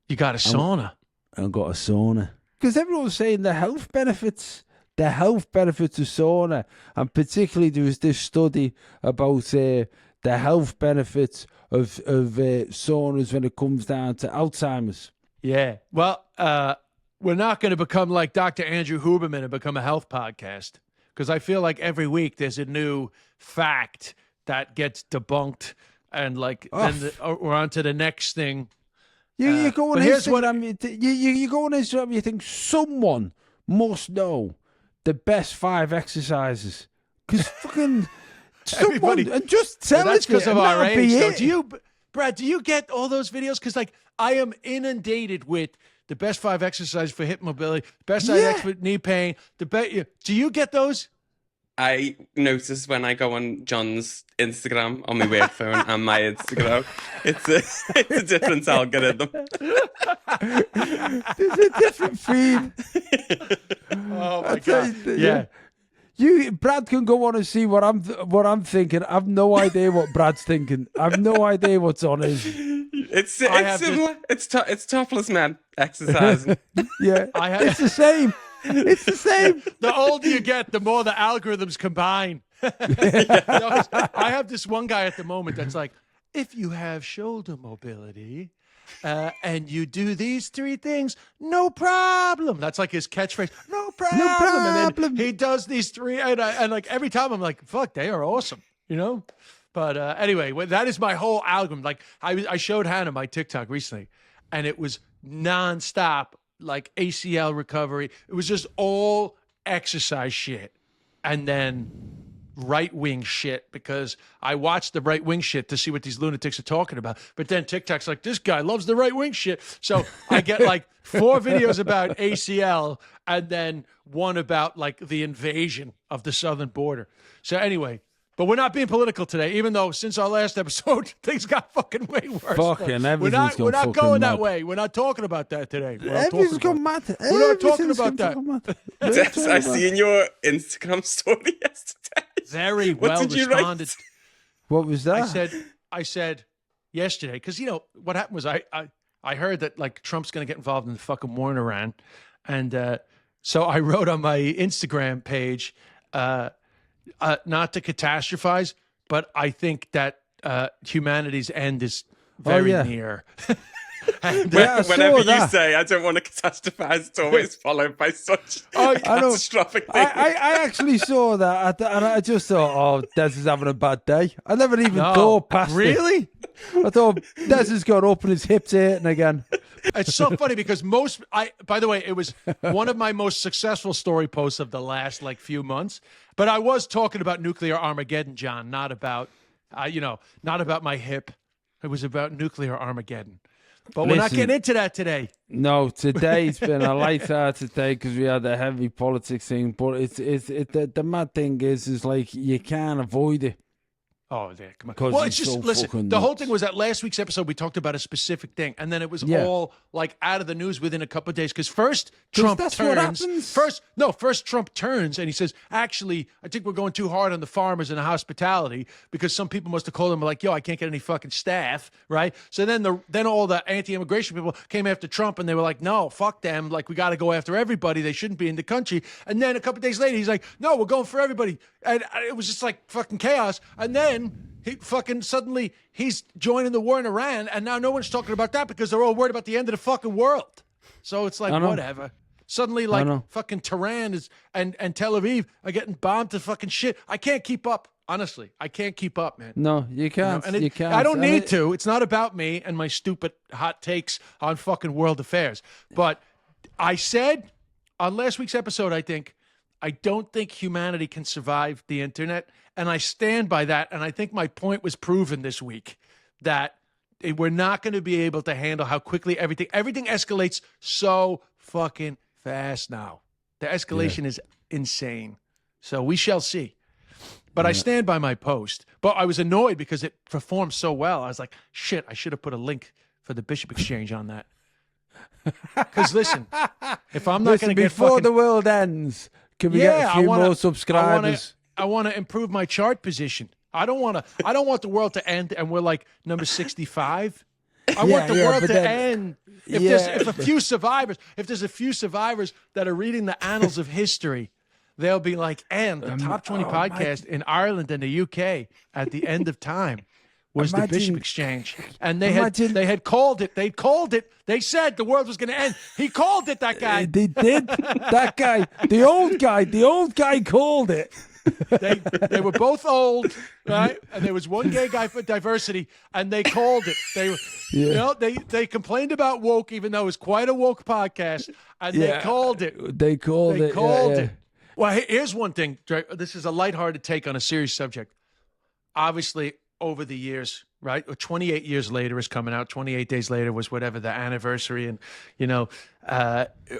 Speaker 2: You got a sauna.
Speaker 1: I've got a sauna. Because everyone's saying the health benefits of sauna. And particularly there was this study about the health benefits of saunas when it comes down to Alzheimer's.
Speaker 2: Yeah. Well, we're not going to become like Dr. Andrew Huberman and become a health podcast, because I feel like every week there's a new fact that gets debunked, and then we're on to the next thing.
Speaker 1: You go on
Speaker 2: but here's
Speaker 1: Instagram, you go on Instagram, you think someone must know the best 5 exercises. Because fucking someone,
Speaker 2: Everybody-
Speaker 1: and just tell
Speaker 2: That's
Speaker 1: it
Speaker 2: because of
Speaker 1: and
Speaker 2: our
Speaker 1: that'll be
Speaker 2: age, though.
Speaker 1: it.
Speaker 2: Brad, do you get all those videos? Because I am inundated with the best 5 exercises for hip mobility, best side X for knee pain. Do you get those?
Speaker 3: I notice when I go on John's Instagram on my work phone and my Instagram, it's a different algorithm.
Speaker 1: There's a different feed.
Speaker 2: Oh my
Speaker 1: tell
Speaker 2: god!
Speaker 1: you,
Speaker 2: Yeah.
Speaker 1: Brad can go on and see what I'm thinking. I've no idea what Brad's thinking. I've no idea what's on his.
Speaker 3: It's similar. It's topless men exercising.
Speaker 1: Yeah, it's the same. It's the same.
Speaker 2: The older you get, the more the algorithms combine. I have this one guy at the moment that's like, if you have shoulder mobility and you do these 3 things, no problem. That's like his catchphrase, no problem.
Speaker 1: No
Speaker 2: And
Speaker 1: problem.
Speaker 2: then he does these 3, and like every time I'm like, fuck, they are awesome, you know? But anyway, that is my whole algorithm. Like I showed Hannah my TikTok recently, and it was nonstop, like ACL recovery. It was just all exercise shit. And then right-wing shit, because I watched the right-wing shit to see what these lunatics are talking about. But then TikTok's like, this guy loves the right-wing shit. So I get like 4 videos about ACL and then one about like the invasion of the southern border. So anyway, but we're not being political today, even though since our last episode, things got fucking way worse.
Speaker 1: Fucking everything's
Speaker 2: We're not
Speaker 1: fucking
Speaker 2: going
Speaker 1: mad.
Speaker 2: that way. We're not talking about that today.
Speaker 1: Everything's gone mad.
Speaker 2: We're not talking
Speaker 1: Everything's
Speaker 2: about
Speaker 1: gone
Speaker 2: that.
Speaker 1: mad.
Speaker 3: Des, I seen your Instagram story yesterday.
Speaker 2: Very
Speaker 3: What
Speaker 2: well
Speaker 3: did you
Speaker 2: responded.
Speaker 3: write?
Speaker 1: What was that?
Speaker 2: I said yesterday, because you know what happened was I heard that like Trump's going to get involved in the fucking war in Iran, and so I wrote on my Instagram page, not to catastrophize, but I think that humanity's end is very near. And,
Speaker 1: Yeah, I saw
Speaker 3: Whenever you
Speaker 1: that.
Speaker 3: say I don't want to catastrophize, it's always followed by such
Speaker 1: I know.
Speaker 3: catastrophic things.
Speaker 1: I actually saw that, and I just thought, oh, Des is having a bad day. I never even thought past it.
Speaker 2: really?
Speaker 1: I thought Des has got up and his hips hurting again.
Speaker 2: It's so funny because by the way, it was one of my most successful story posts of the last like few months. But I was talking about nuclear Armageddon, John, not about, not about my hip. It was about nuclear Armageddon. But we're not
Speaker 1: Listen,
Speaker 2: getting into that today.
Speaker 1: No, today's been a light-hearted day because we had the heavy politics thing. But the mad thing is like you can't avoid it.
Speaker 2: Oh, yeah, come on.
Speaker 1: 'Cause
Speaker 2: Well,
Speaker 1: he's
Speaker 2: it's just,
Speaker 1: so
Speaker 2: listen,
Speaker 1: fucking
Speaker 2: the whole
Speaker 1: nuts.
Speaker 2: thing was that last week's episode, we talked about a specific thing, and then it was
Speaker 1: Yeah.
Speaker 2: all like out of the news within a couple of days. Because first Trump
Speaker 1: that's what
Speaker 2: turns.
Speaker 1: happens.
Speaker 2: First Trump turns and he says, actually, I think we're going too hard on the farmers and the hospitality because some people must have called him like, yo, I can't get any fucking staff, right? So then all the anti-immigration people came after Trump and they were like, no, fuck them. Like, we got to go after everybody. They shouldn't be in the country. And then a couple of days later, he's like, no, we're going for everybody. And it was just like fucking chaos. And then he fucking suddenly he's joining the war in Iran, and now no one's talking about that because they're all worried about the end of the fucking world. So it's like
Speaker 1: I know.
Speaker 2: whatever. Suddenly, like fucking Tehran is and Tel Aviv are getting bombed to fucking shit. I can't keep up. Honestly, I can't keep up, man.
Speaker 1: No, you can't.
Speaker 2: And
Speaker 1: you can't.
Speaker 2: I don't
Speaker 1: And
Speaker 2: need to. It's not about me and my stupid hot takes on fucking world affairs. But I said on last week's episode, I don't think humanity can survive the internet. And I stand by that. And I think my point was proven this week that we're not going to be able to handle how quickly everything escalates so fucking fast now. The escalation is insane. So we shall see. But I stand by my post. But I was annoyed because it performed so well. I was like, shit, I should have put a link for the Bishop Exchange on that. Because listen, if I'm not going to get
Speaker 1: before
Speaker 2: fucking...
Speaker 1: the world ends, can we get a few more subscribers?
Speaker 2: I want to improve my chart position. I don't want the world to end and we're like number 65. I want the world to end. If there's a few survivors that are reading the annals of history, they'll be like, and the top 20 podcast in Ireland and the UK at the end of time was the Bishop Exchange. And they had called it. They called it. They said the world was going to end. He called it, that guy.
Speaker 1: They did. That guy. The old guy called it.
Speaker 2: They were both old, right? And there was one gay guy for diversity, and they called it. They complained about woke, even though it was quite a woke podcast, and they called it.
Speaker 1: They called it.
Speaker 2: Well, here's one thing, Dre. This is a lighthearted take on a serious subject. Obviously, over the years, right? 28 years later is coming out. 28 days later was whatever the anniversary, and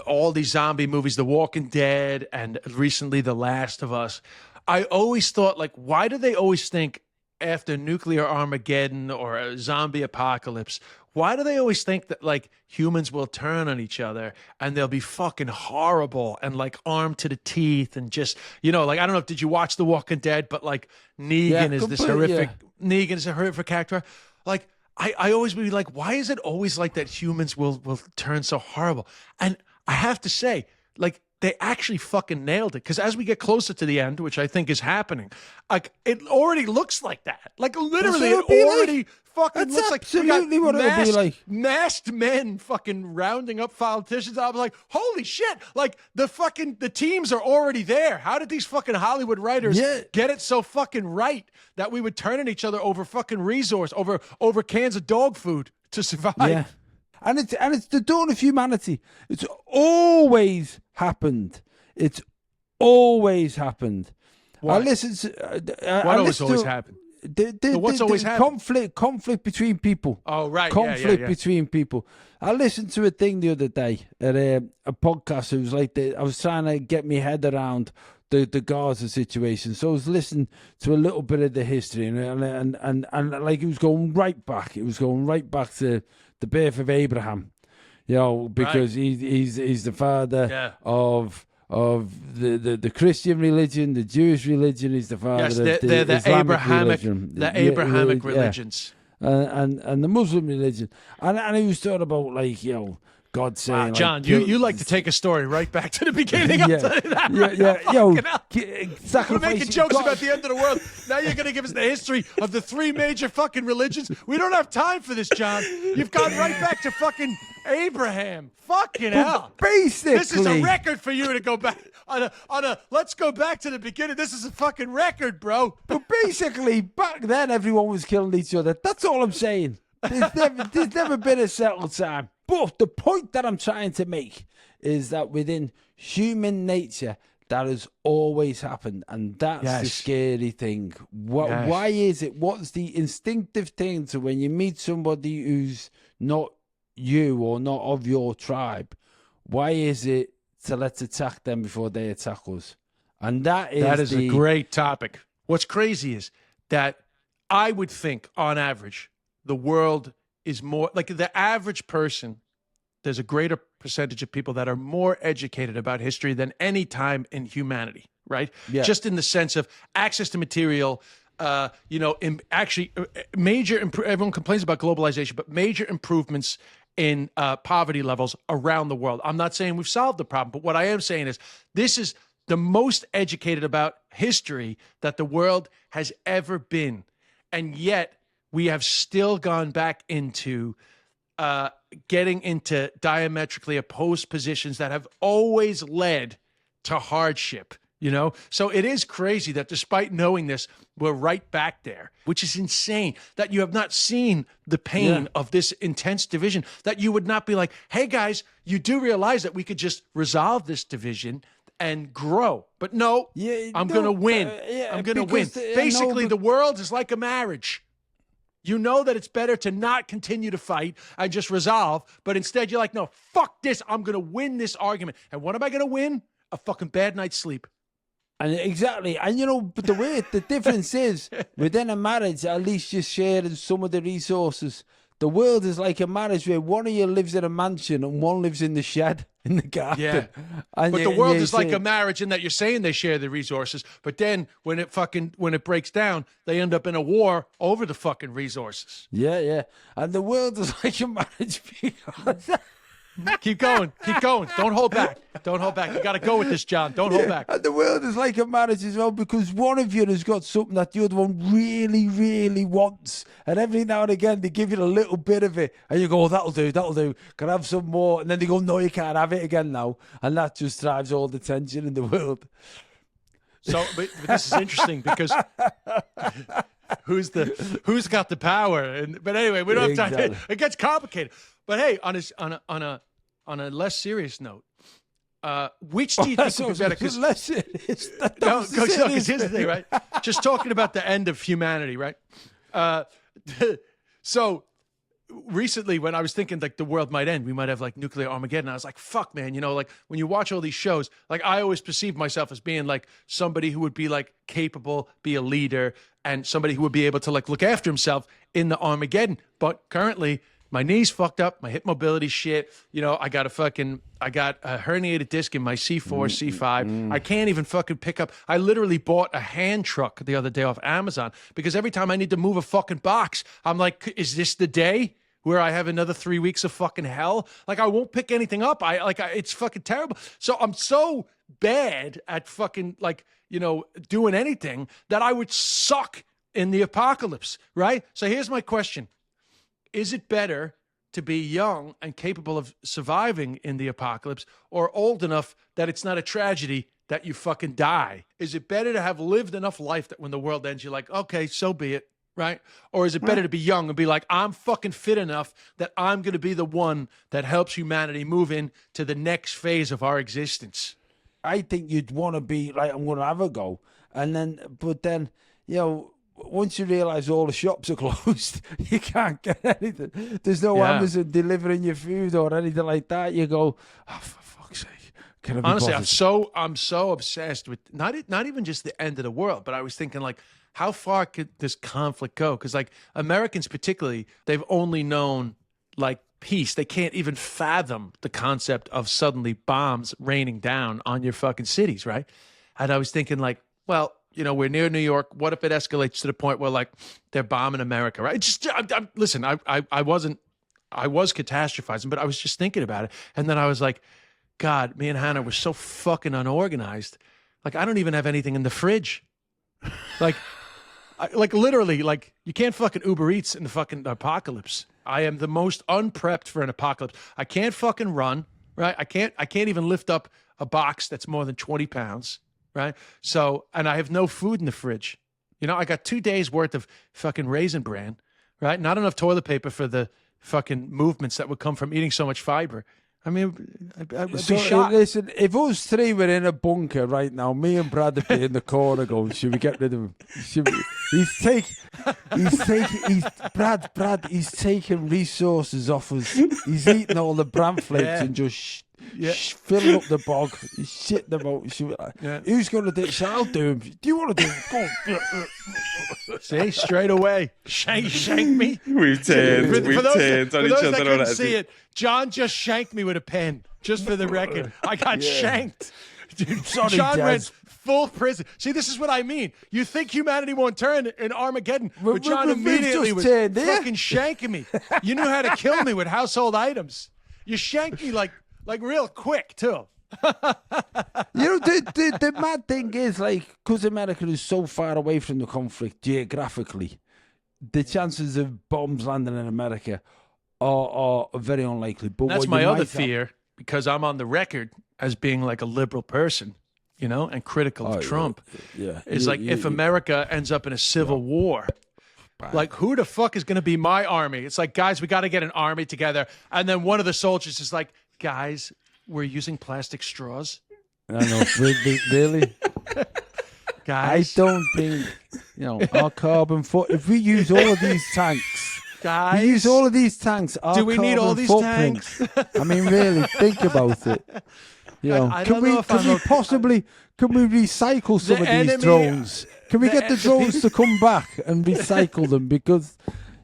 Speaker 2: all these zombie movies, The Walking Dead, and recently The Last of Us. I always thought, like, why do they always think after nuclear Armageddon or a zombie apocalypse, why do they always think that, like, humans will turn on each other and they'll be fucking horrible and, like, armed to the teeth and just, like, I don't know, did you watch The Walking Dead? But, like, Negan is this horrific, Negan is a horrific character. Like, I always would be like, why is it always like that humans will turn so horrible? And I have to say, like, they actually fucking nailed it. Because as we get closer to the end, which I think is happening, like, it already looks like that. Like, literally, it already fucking looks like
Speaker 1: absolutely what it would be like.
Speaker 2: Masked men fucking rounding up politicians. I was like, holy shit! Like, the teams are already there. How did these fucking Hollywood writers get it so fucking right that we would turn on each other over fucking resource, over cans of dog food to survive?
Speaker 1: Yeah. And it's the dawn of humanity. It's always happened. It's always happened.
Speaker 2: What?
Speaker 1: I listen to
Speaker 2: what always happened? What's always happened?
Speaker 1: Conflict between people.
Speaker 2: Oh, right.
Speaker 1: Conflict between people. I listened to a thing the other day at a podcast. It was like I was trying to get my head around the Gaza situation. So I was listening to a little bit of the history and like it was going right back. It was going right back to the birth of Abraham, because he's the father of the Christian religion, the Jewish religion. He's the father of the Islamic religion.
Speaker 2: The Abrahamic religions.
Speaker 1: And the Muslim religion. And he was talking about, like, God saying,
Speaker 2: John,
Speaker 1: like,
Speaker 2: you like to take a story right back to the beginning.
Speaker 1: Yeah.
Speaker 2: I'll tell you that.
Speaker 1: We're
Speaker 2: making jokes about the end of the world. Now you're going to give us the history of the three major fucking religions. We don't have time for this, John. You've gone right back to fucking Abraham. Fucking hell.
Speaker 1: Basically,
Speaker 2: this is a record for you to go back on a. Let's go back to the beginning. This is a fucking record, bro.
Speaker 1: But basically, back then everyone was killing each other. That's all I'm saying. There's never been a settled time. But the point that I'm trying to make is that within human nature, that has always happened. And that's the scary thing. Why is it? What's the instinctive thing to when you meet somebody who's not you or not of your tribe? Why is it to let's attack them before they attack us? And that is
Speaker 2: a great topic. What's crazy is that I would think, on average, the world is more like the average person. There's a greater percentage of people that are more educated about history than any time in humanity, right?
Speaker 1: Yeah.
Speaker 2: Just in the sense of access to material, everyone complains about globalization, but major improvements in poverty levels around the world. I'm not saying we've solved the problem, but what I am saying is this is the most educated about history that the world has ever been. And yet we have still gone back into getting into diametrically opposed positions that have always led to hardship, So it is crazy that despite knowing this, we're right back there, which is insane that you have not seen the pain of this intense division, that you would not be like, hey guys, you do realize that we could just resolve this division and grow. But no, I'm going to win. I'm going to win. Basically, the world is like a marriage. You know that it's better to not continue to fight and just resolve, but instead you're like, no, fuck this. I'm going to win this argument. And what am I going to win? A fucking bad night's sleep.
Speaker 1: And exactly. And but the difference is within a marriage, at least you're sharing some of the resources. The world is like a marriage where one of you lives in a mansion and one lives in the shed in the garden.
Speaker 2: Yeah.
Speaker 1: And
Speaker 2: but the world is like a marriage in that you're saying they share the resources, but then when it breaks down, they end up in a war over the fucking resources.
Speaker 1: Yeah. And the world is like a marriage because
Speaker 2: Keep going. Don't hold back. You got to go with this, John. Don't hold back.
Speaker 1: And the world is like a marriage as well because one of you has got something that the other one really, really wants. And every now and again, they give you a little bit of it. And you go, oh, that'll do. Can I have some more? And then they go, no, you can't have it again now. And that just drives all the tension in the world.
Speaker 2: So, but this is interesting because who's got the power? But anyway, we don't have time. It gets complicated. But hey, on a less serious note, which do you think would be better? Because
Speaker 1: less serious.
Speaker 2: Because here's the thing, right? Just talking about the end of humanity, right? So recently, when I was thinking like the world might end, we might have like nuclear Armageddon. I was like, fuck, man, like when you watch all these shows, like I always perceived myself as being like somebody who would be like capable, be a leader, and somebody who would be able to like look after himself in the Armageddon. But currently, my knee's fucked up, my hip mobility shit. I got a herniated disc in my C4, C5. I can't even fucking pick up. I literally bought a hand truck the other day off Amazon because every time I need to move a fucking box, I'm like, is this the day where I have another 3 weeks of fucking hell? Like I won't pick anything up. It's fucking terrible. So I'm so bad at fucking doing anything that I would suck in the apocalypse, right? So here's my question. Is it better to be young and capable of surviving in the apocalypse or old enough that it's not a tragedy that you fucking die? Is it better to have lived enough life that when the world ends, you're like, okay, so be it, right? Or is it better to be young and be like, I'm fucking fit enough that I'm going to be the one that helps humanity move into the next phase of our existence?
Speaker 1: I think you'd want to be like, I'm going to have a go. But then, once you realise all the shops are closed, you can't get anything. There's no Amazon delivering your food or anything like that. You go, oh, for fuck's sake. Can I be
Speaker 2: Honestly,
Speaker 1: bothered?
Speaker 2: I'm so obsessed with not even just the end of the world, but I was thinking like, how far could this conflict go? Because like Americans particularly, they've only known like peace. They can't even fathom the concept of suddenly bombs raining down on your fucking cities, right? And I was thinking like, well, we're near New York. What if it escalates to the point where like they're bombing America, right? Listen, I was catastrophizing, but I was just thinking about it. And then I was like, God, me and Hannah were so fucking unorganized. Like, I don't even have anything in the fridge. Like, literally, like you can't fucking Uber Eats in the fucking apocalypse. I am the most unprepped for an apocalypse. I can't fucking run, right? I can't even lift up a box that's more than 20 pounds. Right. So, and I have no food in the fridge. I got 2 days worth of fucking Raisin Bran, right? Not enough toilet paper for the fucking movements that would come from eating so much fiber. I mean, I'd be shocked.
Speaker 1: Listen, if us three were in a bunker right now, me and Brad would be in the corner going, should we get rid of him? He's taking resources off us. He's eating all the bran flakes and just filling up the bog. He's shitting them out. Who's going to do it? So I'll do him. Do you want to do it? Go on.
Speaker 2: See, straight away. Shank me.
Speaker 3: We've turned on each
Speaker 2: For those
Speaker 3: other
Speaker 2: that couldn't
Speaker 3: already.
Speaker 2: see it, John just shanked me with a pen. Just for the record, I got shanked. Dude,
Speaker 1: Sorry,
Speaker 2: John
Speaker 1: Dad.
Speaker 2: went full prison. See, this is what I mean. You think humanity won't turn in Armageddon, but John
Speaker 1: we've
Speaker 2: immediately
Speaker 1: just
Speaker 2: was
Speaker 1: turned, yeah.
Speaker 2: fucking shanking me. You knew how to kill me with household items. You shanked me like real quick too.
Speaker 1: The mad thing is, like, because America is so far away from the conflict geographically, the chances of bombs landing in America are very unlikely. But
Speaker 2: That's
Speaker 1: what
Speaker 2: my
Speaker 1: you
Speaker 2: other
Speaker 1: might have-
Speaker 2: fear, because I'm on the record as being like a liberal person, you know, and critical of Trump.
Speaker 1: Yeah,
Speaker 2: Is like if America ends up in a civil war, like who the fuck is going to be my army? It's like, guys, we got to get an army together. And then one of the soldiers is like, guys, we're using plastic straws.
Speaker 1: I know, really. I
Speaker 2: Guys,
Speaker 1: don't think our carbon foot. If we use all of these tanks,
Speaker 2: guys,
Speaker 1: we use all of these tanks. Our
Speaker 2: do we need all
Speaker 1: carbon
Speaker 2: these
Speaker 1: footprint-
Speaker 2: tanks?
Speaker 1: I mean, really, think about it.
Speaker 2: I don't know if I'm okay.
Speaker 1: Possibly? Can we recycle some
Speaker 2: The
Speaker 1: of these
Speaker 2: enemy-
Speaker 1: drones? Can we
Speaker 2: the
Speaker 1: get the
Speaker 2: en- the
Speaker 1: drones to come back and recycle them? Because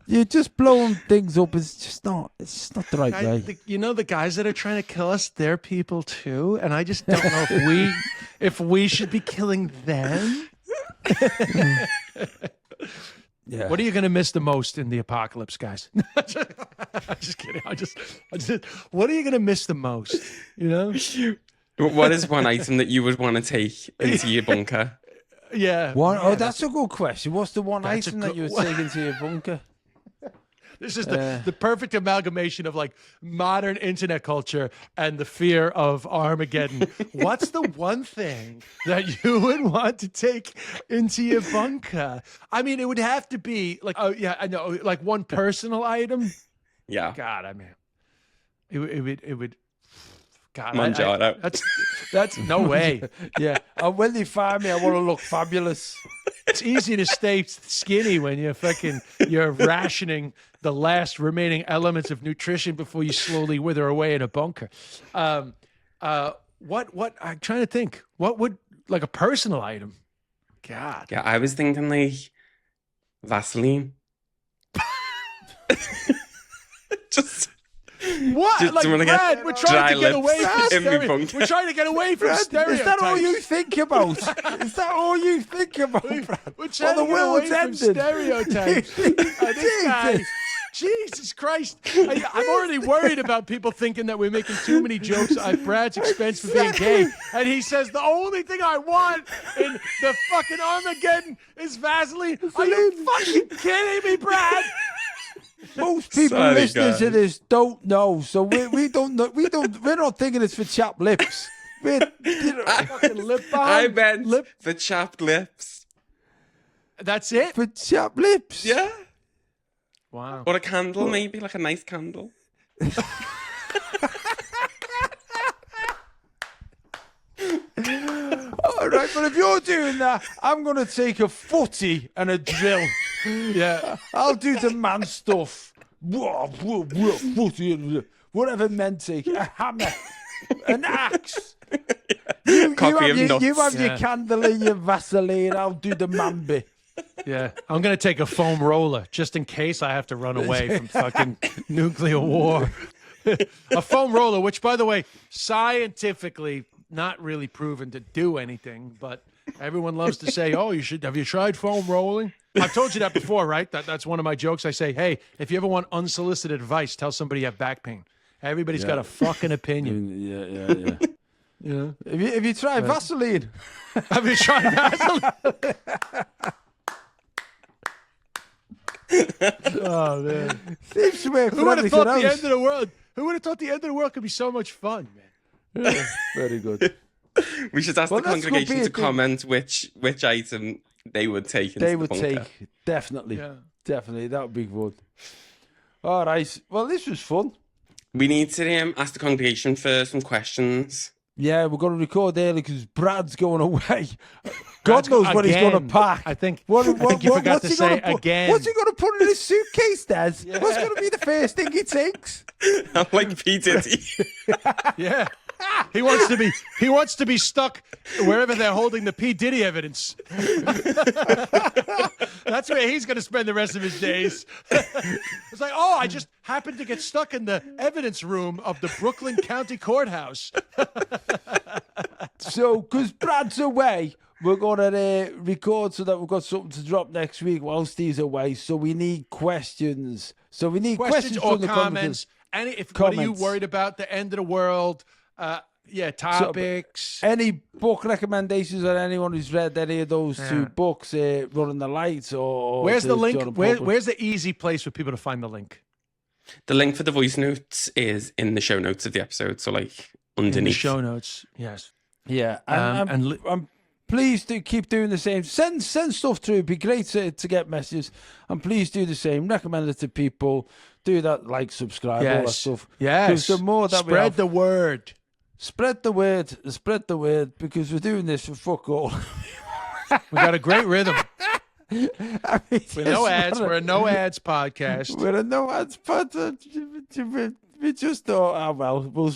Speaker 1: you're just blowing things up. It's just not the right way.
Speaker 2: You know, the guys that are trying to kill us, they're people too. And I just don't know if we should be killing them.
Speaker 1: Yeah.
Speaker 2: What are you going to miss the most in the apocalypse, guys? I'm just kidding. I just, what are you going to miss the most? You know?
Speaker 3: What is one item that you would want to take into your bunker?
Speaker 2: Yeah.
Speaker 1: That's a good question. What's the one
Speaker 2: That's a
Speaker 1: item that
Speaker 2: good
Speaker 1: you would
Speaker 2: one.
Speaker 1: take into your bunker?
Speaker 2: This is the perfect amalgamation of like modern internet culture and the fear of Armageddon. What's the one thing that you would want to take into your bunker? I mean, it would have to be like, oh yeah, I know, like one personal item.
Speaker 3: Yeah.
Speaker 2: God, I mean, it would. God,
Speaker 3: Manjaro.
Speaker 2: That's no way.
Speaker 1: Yeah. And when they find me, I want to look fabulous.
Speaker 2: It's easy to stay skinny when you're rationing the last remaining elements of nutrition before you slowly wither away in a bunker. What I'm trying to think. What would like a personal item? God.
Speaker 3: Yeah, I was thinking like Vaseline. Just
Speaker 2: What?
Speaker 3: Do
Speaker 2: Like,
Speaker 3: you wanna get
Speaker 2: Brad, we're
Speaker 3: dry
Speaker 2: trying to get away
Speaker 3: lips
Speaker 2: from
Speaker 3: in me bunker?
Speaker 2: We're trying to get away from stereotypes.
Speaker 1: Is that all you think about? Is that all you think about, Brad?
Speaker 2: We're trying
Speaker 1: the
Speaker 2: to get
Speaker 1: world's
Speaker 2: away from
Speaker 1: ending.
Speaker 2: stereotypes. This guy, Jesus Christ. I'm already worried about people thinking that we're making too many jokes at Brad's expense for being gay. And he says, the only thing I want in the fucking Armageddon is Vaseline. Are you fucking kidding me, Brad?
Speaker 1: Most people
Speaker 3: Sorry,
Speaker 1: listening to
Speaker 3: guys.
Speaker 1: this don't know, so we don't know. We're not thinking it's for chapped lips.
Speaker 2: Fucking lip balm.
Speaker 3: I meant for chapped lips.
Speaker 2: That's it?
Speaker 1: For chapped lips.
Speaker 3: Yeah.
Speaker 2: Wow.
Speaker 3: Or a candle, maybe, like a nice candle.
Speaker 1: All right, but if you're doing that, I'm gonna take a footy and a drill.
Speaker 2: Yeah.
Speaker 1: I'll do the man stuff. Footy and whatever men take. A hammer, an axe.
Speaker 3: Copy of nuts.
Speaker 1: You have
Speaker 2: Yeah.
Speaker 1: your candle and your Vaseline. I'll do the man bit.
Speaker 2: Yeah, I'm gonna take a foam roller just in case I have to run away from fucking nuclear war. A foam roller, which, by the way, scientifically not really proven to do anything, but everyone loves to say, "Oh, you should have you tried foam rolling?" I've told you that before, right? That's one of my jokes. I say, "Hey, if you ever want unsolicited advice, tell somebody you have back pain." Everybody's got a fucking opinion.
Speaker 1: Yeah.
Speaker 2: Yeah.
Speaker 1: Have you tried Vaseline?
Speaker 2: Have you tried Vaseline? Oh man.
Speaker 1: Seems to work
Speaker 2: Who
Speaker 1: for
Speaker 2: would have
Speaker 1: everything
Speaker 2: thought the
Speaker 1: else.
Speaker 2: end of the world? Who would have thought the end of the world could be so much fun, man?
Speaker 1: Very good.
Speaker 3: We should ask
Speaker 1: Well,
Speaker 3: the
Speaker 1: that's gonna
Speaker 3: congregation
Speaker 1: be a
Speaker 3: to
Speaker 1: thing.
Speaker 3: comment which item they would take into
Speaker 1: They
Speaker 3: the
Speaker 1: would
Speaker 3: bunker.
Speaker 1: take, definitely.
Speaker 2: Yeah.
Speaker 1: Definitely. That would be good. All right. Well, this was fun.
Speaker 3: We need to ask the congregation for some questions.
Speaker 1: Yeah, we're going to record early because Brad's going away. God
Speaker 2: Brad's
Speaker 1: knows what he's going to
Speaker 2: again.
Speaker 1: pack.
Speaker 2: I think
Speaker 1: What,
Speaker 2: you forgot
Speaker 1: what's
Speaker 2: to
Speaker 1: he
Speaker 2: say
Speaker 1: gonna put,
Speaker 2: again.
Speaker 1: What's he going to put in his suitcase, Des? What's going to be the first thing he takes?
Speaker 3: I'm like P. Diddy.
Speaker 2: Yeah. He wants to be stuck wherever they're holding the P. Diddy evidence. That's where he's going to spend the rest of his days. It's like, I just happened to get stuck in the evidence room of the Brooklyn County Courthouse.
Speaker 1: So, because Brad's away, we're going to record so that we've got something to drop next week whilst he's away. So we need questions. So we need questions
Speaker 2: or
Speaker 1: from the
Speaker 2: comments. What are you
Speaker 1: Comments.
Speaker 2: worried about? The end of the world? Topics.
Speaker 1: Any book recommendations on anyone who's read any of those two books, Running the Lights or
Speaker 2: Where's the link?
Speaker 1: Jordan Peele?
Speaker 2: Where's the easy place for people to find the link?
Speaker 3: The link for the voice notes is in the show notes of the episode. So like underneath.
Speaker 2: In the show notes. Yes.
Speaker 1: Yeah, and please do keep doing the same. Send stuff through. It'd be great to get messages. And please do the same. Recommend it to people. Do that, like, subscribe, all that stuff.
Speaker 2: Yes.
Speaker 1: The more that
Speaker 2: Spread the word.
Speaker 1: Spread the word. Spread the word, because we're doing this for fuck all.
Speaker 2: We got a great rhythm.
Speaker 1: I mean,
Speaker 2: We're no ads. We're a no ads podcast.
Speaker 1: We're a no ads podcast. We just thought,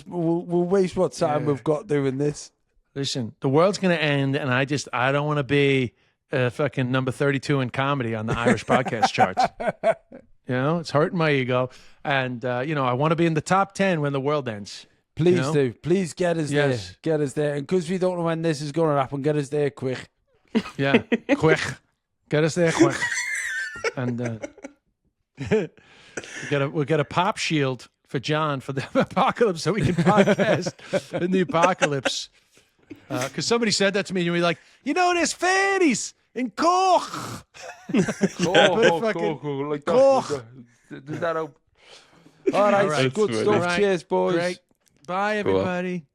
Speaker 1: we'll waste what time we've got doing this.
Speaker 2: Listen, the world's going to end, and I don't want to be fucking number 32 in comedy on the Irish podcast charts. It's hurting my ego. And, I want to be in the top 10 when the world ends.
Speaker 1: Please do. Please get us there. Get us there. And because we don't know when this is going to happen, get us there quick.
Speaker 2: Yeah, quick. Get us there quick. And we'll get a pop shield for John for the apocalypse so we can podcast in the apocalypse. Because somebody said that to me, and we were like, there's fairies in Cork.
Speaker 1: Cool. Like that. Does that help? All right. Good stuff.
Speaker 2: Right.
Speaker 1: Cheers, boys.
Speaker 2: Great. Bye, everybody.